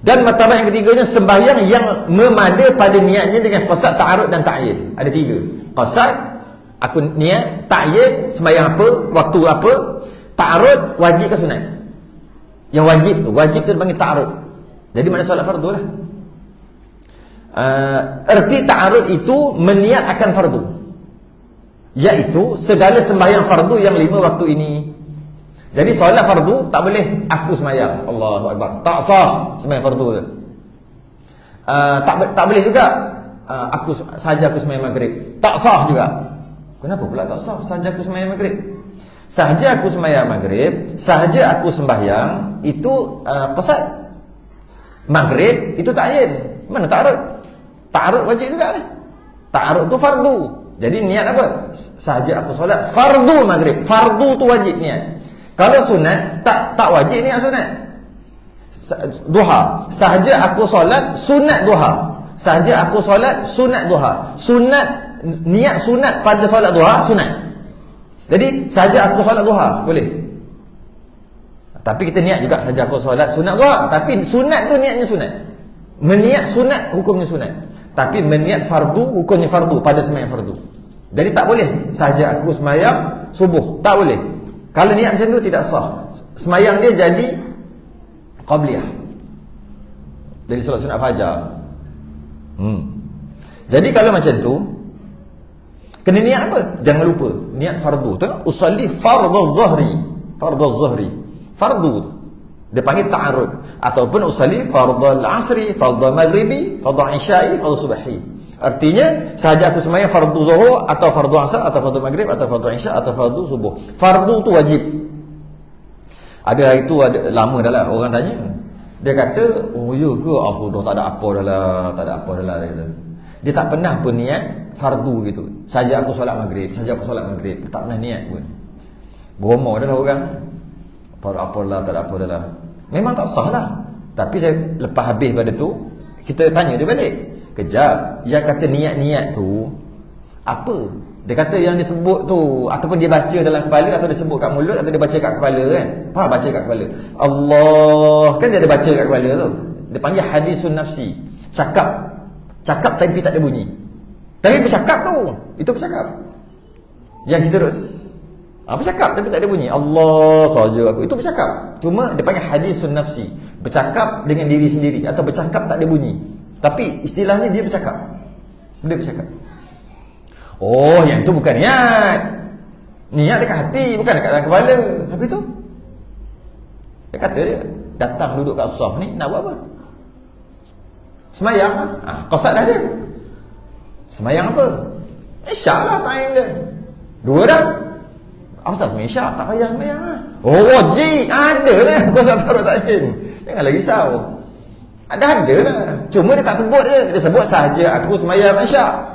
Dan martabat yang ketiganya sembahyang yang memada pada niatnya dengan qasad, ta'arud dan ta'yin. Ada 3. Qasad, aku niat, ta'yin, sembahyang apa, waktu apa, ta'arud, wajib ke sunat. Yang wajib tu dipanggil ta'arud. Jadi mana solat fardu lah. Erti ta'arud itu meniat akan fardu, iaitu segala sembahyang fardu yang 5 waktu ini. Jadi solat fardu tak boleh aku sembahyang Allahu Akbar, tak sah sembahyang fardu tu. Tak boleh juga aku sembahyang maghrib, tak sah juga. Kenapa pula tak sah sahaja aku sembahyang maghrib? Sahaja aku sembahyang maghrib, sahaja aku sembahyang itu qasad. Maghrib itu ta'yin. Mana ta'arud? Ta'arud wajib juga lah. Ta'arud tu fardu. Jadi niat apa? Sahaja aku solat fardu maghrib. Fardu tu wajib niat. Kalau sunat tak wajib niat sunat. Duha, sahaja aku solat sunat duha. Sahaja aku solat sunat duha. Sunat, niat sunat pada solat duha sunat. Jadi sahaja aku solat duha boleh. Tapi kita niat juga sahaja aku solat sunat duha, tapi sunat tu niatnya sunat. Meniat sunat hukumnya sunat. Tapi meniat fardu hukumnya fardu pada sembahyang fardu. Jadi tak boleh sahaja aku sembahyang subuh, tak boleh. Kalau niat macam tu tidak sah. Sembahyang dia jadi qabliyah. Jadi solat sunat fajar. Jadi kalau macam tu kena niat apa? Jangan lupa niat fardu. Tengok, usalli fardhu dhahri. Fardhu dhahri. Fardu tu dia panggil ta'arud. Ataupun usalli fardhu al-asri, fardhu maghribi, fardhu isya'i, fardhu subhi. Artinya sahaja aku sembahyang fardu zuhur atau fardu asar atau fardu maghrib atau fardu isya atau fardu subuh. Fardu tu wajib. Ada hari tu ada lama dah lah orang tanya. Dia kata, "Oh ya ke? Aku dah tak ada apa dah lah." Dia kata. Dia tak pernah pun niat fardu gitu. Saja aku solat maghrib, tak pernah niat pun. Beromo dah lah orang. Tak ada apa dah lah. Memang tak sah lah. Tapi saya lepas habis pada tu, kita tanya dia balik. Kejap, yang kata niat-niat tu apa? Dia kata yang disebut tu ataupun dia baca dalam kepala atau dia sebut kat mulut atau dia baca kat kepala kan? Faham baca kat kepala? Allah kan dia ada baca kat kepala tu. Dia panggil hadisun nafsi. Cakap tapi tak ada bunyi. Tapi bercakap tu, itu bercakap. Yang kita bercakap tapi tak ada bunyi. Allah sahaja aku, itu bercakap. Cuma dia panggil hadisun nafsi. Bercakap dengan diri sendiri atau bercakap tak ada bunyi. Tapi istilahnya dia bercakap. Dia bercakap. Oh, yang itu bukan niat. Niat dekat hati, bukan dekat dalam kepala. Tapi tu dia kata dia datang duduk kat saf ni nak buat apa? Semayang lah. Qasad dah dia. Semayang apa? Isyak lah time dia. 2 dah. Asal semayang isyak, tak payah semayang lah. Oh, wajib. Ada lah qasad taruh ta'yin. Janganlah risau. Ada lah. Cuma dia tak sebut je. Dia sebut sahaja aku semayang isyak.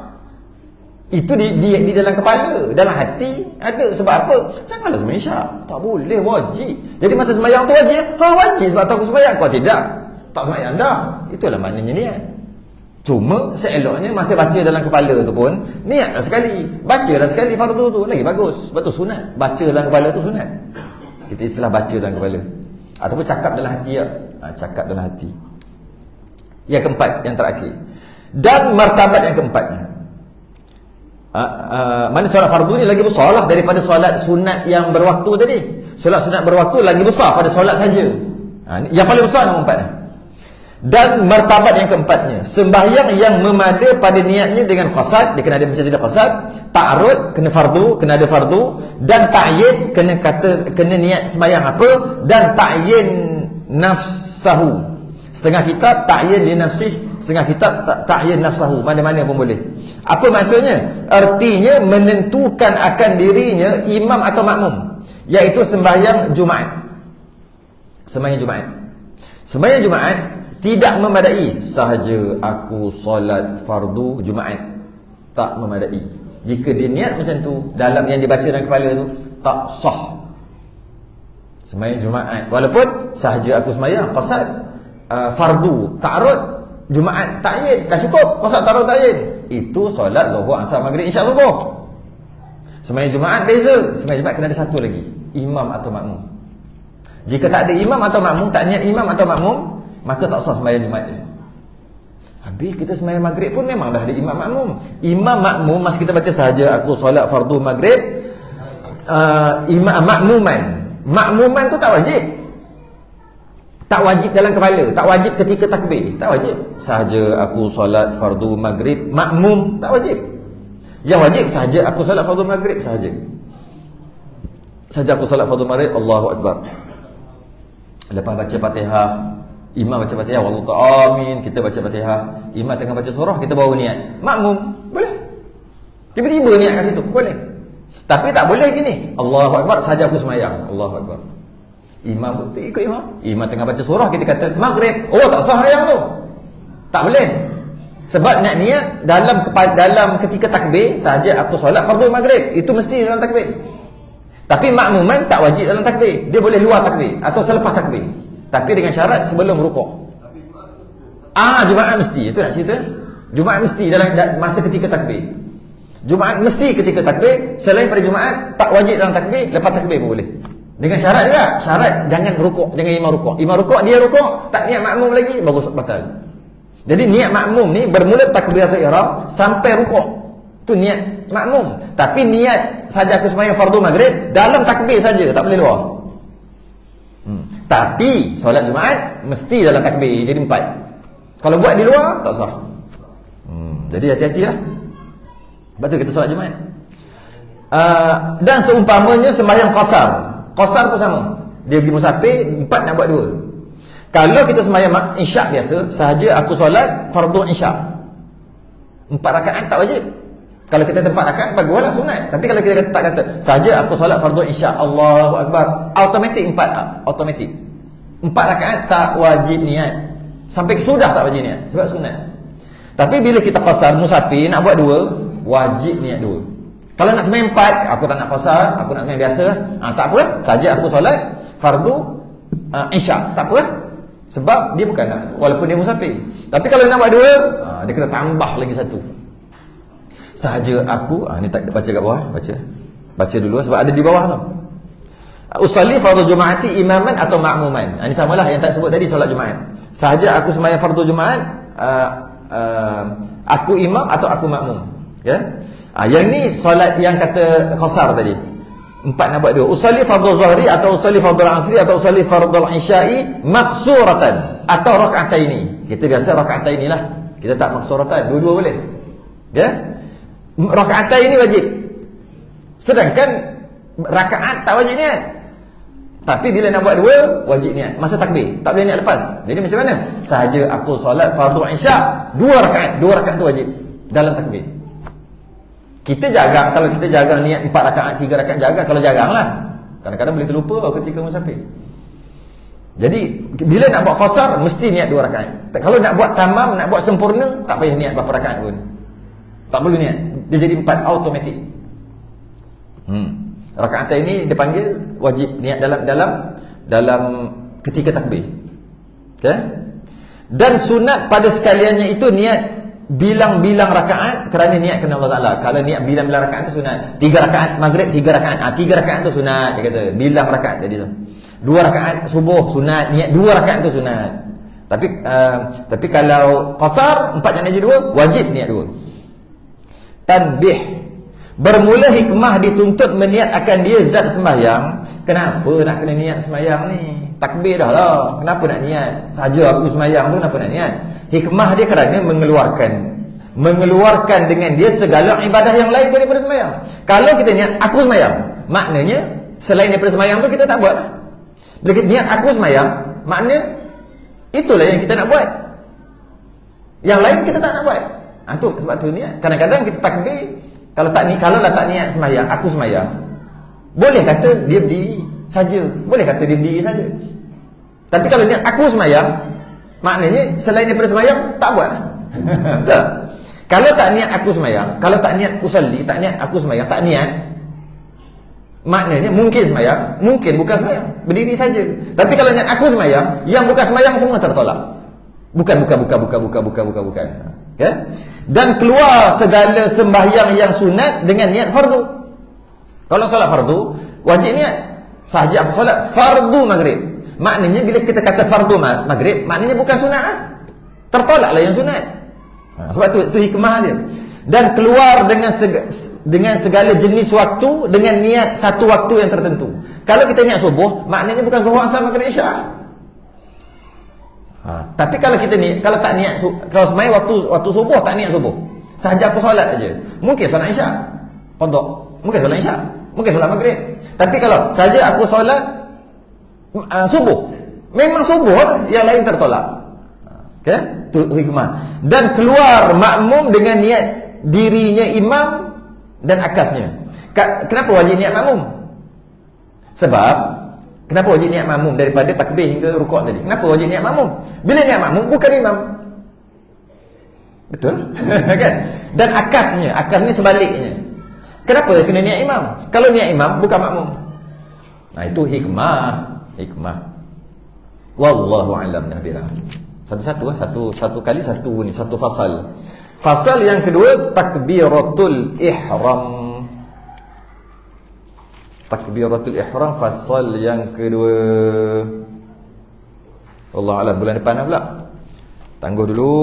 Itu di dalam kepala, dalam hati ada. Sebab apa? Janganlah semayang isyak. Tak boleh, wajib. Jadi masa semayang tu wajib. Wajib sebab tu aku semayang. Kau tidak, tak semayang dah. Itulah maknanya niat. Cuma seeloknya masa baca dalam kepala tu pun niatlah sekali. Bacalah sekali fardu tu, lagi bagus. Sebab tu sunat. Baca dalam kepala tu sunat. Kita istilah baca dalam kepala. Ataupun cakap dalam hati ya. Cakap dalam hati. Yang keempat, yang terakhir. Dan martabat yang keempatnya. Mana solat fardu ni lagi besar lah daripada solat sunat yang berwaktu tadi. Solat sunat berwaktu lagi besar pada solat saja. Yang paling besar nombor 4 ni. Dan martabat yang keempatnya, sembahyang yang memada pada niatnya dengan qasad. Dia kena ada macam tidak qasad. Ta'arud kena fardu, kena ada fardu. Dan ta'yin kena niat sembahyang apa. Dan ta'yin nafsahu. Setengah kitab ta'yin li nafsih, setengah kitab ta'yin nafsahu. Mana-mana pun boleh. Apa maksudnya? Artinya menentukan akan dirinya imam atau makmum, iaitu sembahyang Jumaat. Sembahyang Jumaat tidak memadai sahaja aku solat fardu Jumaat. Tak memadai. Jika dia niat macam tu dalam yang dibaca dalam kepala tu, tak sah sembahyang Jumaat. Walaupun sahaja aku sembahyang qasad fardu ta'arud Jumaat ta'yin, dah cukup. qasad ta'arud ta'yin. Itu solat zuhur, asar, maghrib, isyak, subuh. Sembahyang Jumaat beza. Sembahyang Jumaat kena ada satu lagi, imam atau makmum. Jika tak ada imam atau makmum, tak niat imam atau makmum, maka tak sah sembahyang Jumaat dia. Habis kita sembahyang maghrib pun memang dah ada imam makmum. Imam makmum masa kita baca sahaja aku solat fardu maghrib, imam makmuman tu tak wajib. Tak wajib dalam kepala, tak wajib ketika takbir, tak wajib. Sahaja aku solat fardu maghrib, makmum tak wajib. Yang wajib sahaja aku solat fardu maghrib sahaja. Sahaja aku solat fardu maghrib, Allahu Akbar. Lepas baca Fatihah, imam baca Fatihah, wallahu amin, kita baca Fatihah, imam tengah baca surah, kita bawa niat. Makmum boleh. Tiba-tiba niat kat situ, boleh. Tapi tak boleh gini, Allahu Akbar sahaja aku sembahyang, Allahu Akbar. Imam pun ikut imam. Imam tengah baca surah, kita kata maghrib. Oh, tak sah sembahyang tu. Tak boleh. Sebab nak niat dalam ketika takbir sahaja aku solat fardu maghrib, itu mesti dalam takbir. Tapi makmuman tak wajib dalam takbir. Dia boleh luar takbir atau selepas takbir. Tapi dengan syarat sebelum rukuk. Jumaat mesti. Itu nak cerita. Jumaat mesti dalam masa ketika takbir. Jumaat mesti ketika takbir. Selain pada Jumaat tak wajib dalam takbir, lepas takbir pun boleh. Dengan syarat juga. Syarat jangan rukuk, jangan imam rukuk. Imam rukuk, dia rukuk, tak niat makmum lagi, bagus batal. Jadi niat makmum ni bermula takbiratul ihram sampai rukuk. Tu niat makmum. Tapi niat saja aku sembahyang fardu maghrib dalam takbir saja, tak boleh luar. Tapi solat Jumaat mesti dalam takbir, jadi 4. Kalau buat di luar tak sah. Jadi hati-hatilah. Sebab tu kita solat Jumaat. Dan seumpamanya sembahyang qasar. Qasar pun sama. Dia pergi musafir, 4 nak buat 2. Kalau kita sembahyang isyak biasa, sahaja aku solat fardu isyak, 4 rakaat tak wajib. Kalau kita tempat rakaat, baguslah sunat. Tapi kalau kita tak kata sahaja aku solat fardu isyak, Allahu Akbar, automatik 4, automatik 4 rakaat tak wajib niat. Sampai sudah tak wajib niat, sebab sunat. Tapi bila kita qasar musafir nak buat 2, wajib niat 2. Kalau nak sembahyang 4, aku tak nak qasar, aku nak sembahyang biasa, tak apa, saja aku solat fardu isyak, tak apa. Sebab dia bukan nak, walaupun dia musafir. Tapi kalau nak buat 2, dia kena tambah lagi 1. Sahaja aku, ni tak baca kat bawah, baca dulu sebab ada di bawah tu. Usalli fardu Jumaati imaman atau makmuman. Ini samalah yang tak sebut tadi solat Jumaat. Sahaja aku sembahyang fardu Jumaat, aku imam atau aku makmum. Ya. Yang ni solat yang kata qasar tadi. 4 nak buat 2. Usalli fardhu zuhri atau usalli fardhu asri atau usalli fardhu isya'i maksuratan atau raka'ataini. Kita biasa raka'ataini lah. Kita tak maksuratan, dua-dua boleh. Ya? Raka'ataini wajib. Sedangkan rakaat tak wajib niat. Tapi bila nak buat 2 wajib niat masa takbir. Tak boleh niat lepas. Jadi macam mana? Sahaja aku solat fardhu isya' 2 rakaat tu wajib dalam takbir. Kita jaga, kalau kita jaga niat 4 rakaat, 3 rakaat jaga, kalau jaranglah. Kadang-kadang boleh terlupa ketika musafir. Jadi bila nak buat qasar mesti niat 2 rakaat. Kalau nak buat tamam, nak buat sempurna, tak payah niat berapa rakaat pun. Tak perlu niat. Dia jadi 4 automatik. Rakaat ini dipanggil wajib niat dalam ketika takbir. Okay? Dan sunat pada sekaliannya itu niat bilang-bilang rakaat kerana niat kerana Allah Ta'ala. Kalau niat bilang-bilang rakaat itu sunat. 3 rakaat maghrib, 3 rakaat. 3 rakaat itu sunat. Dia kata, bilang rakaat tadi tu. 2 rakaat subuh sunat. Niat 2 rakaat itu sunat. Tapi kalau qasar 4 jangan jadi 2, wajib niat 2. Tanbih. Bermula hikmah dituntut meniatkan dia zat sembahyang. Kenapa nak kena niat sembahyang ni? Takbir dah lah. Kenapa nak niat? Saja aku sembahyang tu kenapa nak niat? Hikmah dia kerana mengeluarkan dengan dia segala ibadah yang lain daripada sembahyang. Kalau kita niat aku sembahyang, maknanya selain daripada sembahyang tu kita tak buat. Bila kita niat aku sembahyang, maknanya itulah yang kita nak buat. Yang lain kita tak nak buat. Tu sebab tu niat. Kadang-kadang kita takbir, kalau tak niat sembahyang, aku sembahyang, boleh kata dia berdiri saja. Boleh kata dia berdiri saja. Tapi kalau niat aku sembahyang, maknanya selain daripada sembahyang tak buat. Tak. Kalau tak niat aku sembahyang, kalau tak niat usalli, tak niat aku sembahyang, tak niat, maknanya mungkin sembahyang, mungkin bukan sembahyang, berdiri saja. Tapi kalau niat aku sembahyang, yang bukan sembahyang semua tertolak. Bukan. Ya? Dan keluar segala sembahyang yang sunat dengan niat fardu. Kalau solat fardu, wajib niat. Sahaja aku solat fardu maghrib, Maknanya bila kita kata fardu maghrib, maknanya bukan sunat lah. Tertolaklah yang sunat. Sebab tu hikmah dia. Dan keluar dengan segala jenis waktu dengan niat satu waktu yang tertentu. Kalau kita niat subuh, maknanya bukan zuhur asar maghrib isyak. Tapi kalau kita kalau tak niat, kalau semai waktu subuh tak niat subuh, sahaja aku solat aja, mungkin solat isyak qada, mungkin solat isyak, mungkin solat maghrib. Tapi kalau saja aku solat subuh, memang subuh, yang lain tertolak. Okay? Itu hikmah. Dan keluar makmum dengan niat dirinya imam dan akasnya. Kenapa wajib niat makmum? Sebab kenapa wajib niat makmum daripada takbir hingga rukuk tadi? Kenapa wajib niat makmum? Bila niat makmum bukan imam. Betul? Kan? Dan akasnya sebaliknya. Kenapa kena niat imam? Kalau niat imam bukan makmum. Nah, itu hikmah. Wallahu a'lam bishawab. Satu kali satu ni, satu fasal. Fasal yang kedua, takbiratul ihram. Takbiratul ihram fasal yang kedua. Allah alam, bulan depan pula. Tangguh dulu.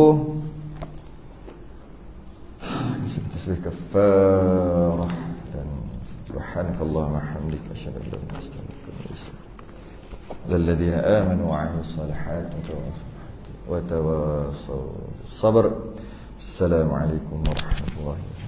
Tasbih kafarah dan subhanakallahumma hamdika asyhadu an la ilaha illa anta astaghfiruka wa atubu ilaik. Lilladzina amanu wa 'amilus salihati wa tawassaw sabr. Assalamualaikum warahmatullahi wabarakatuh.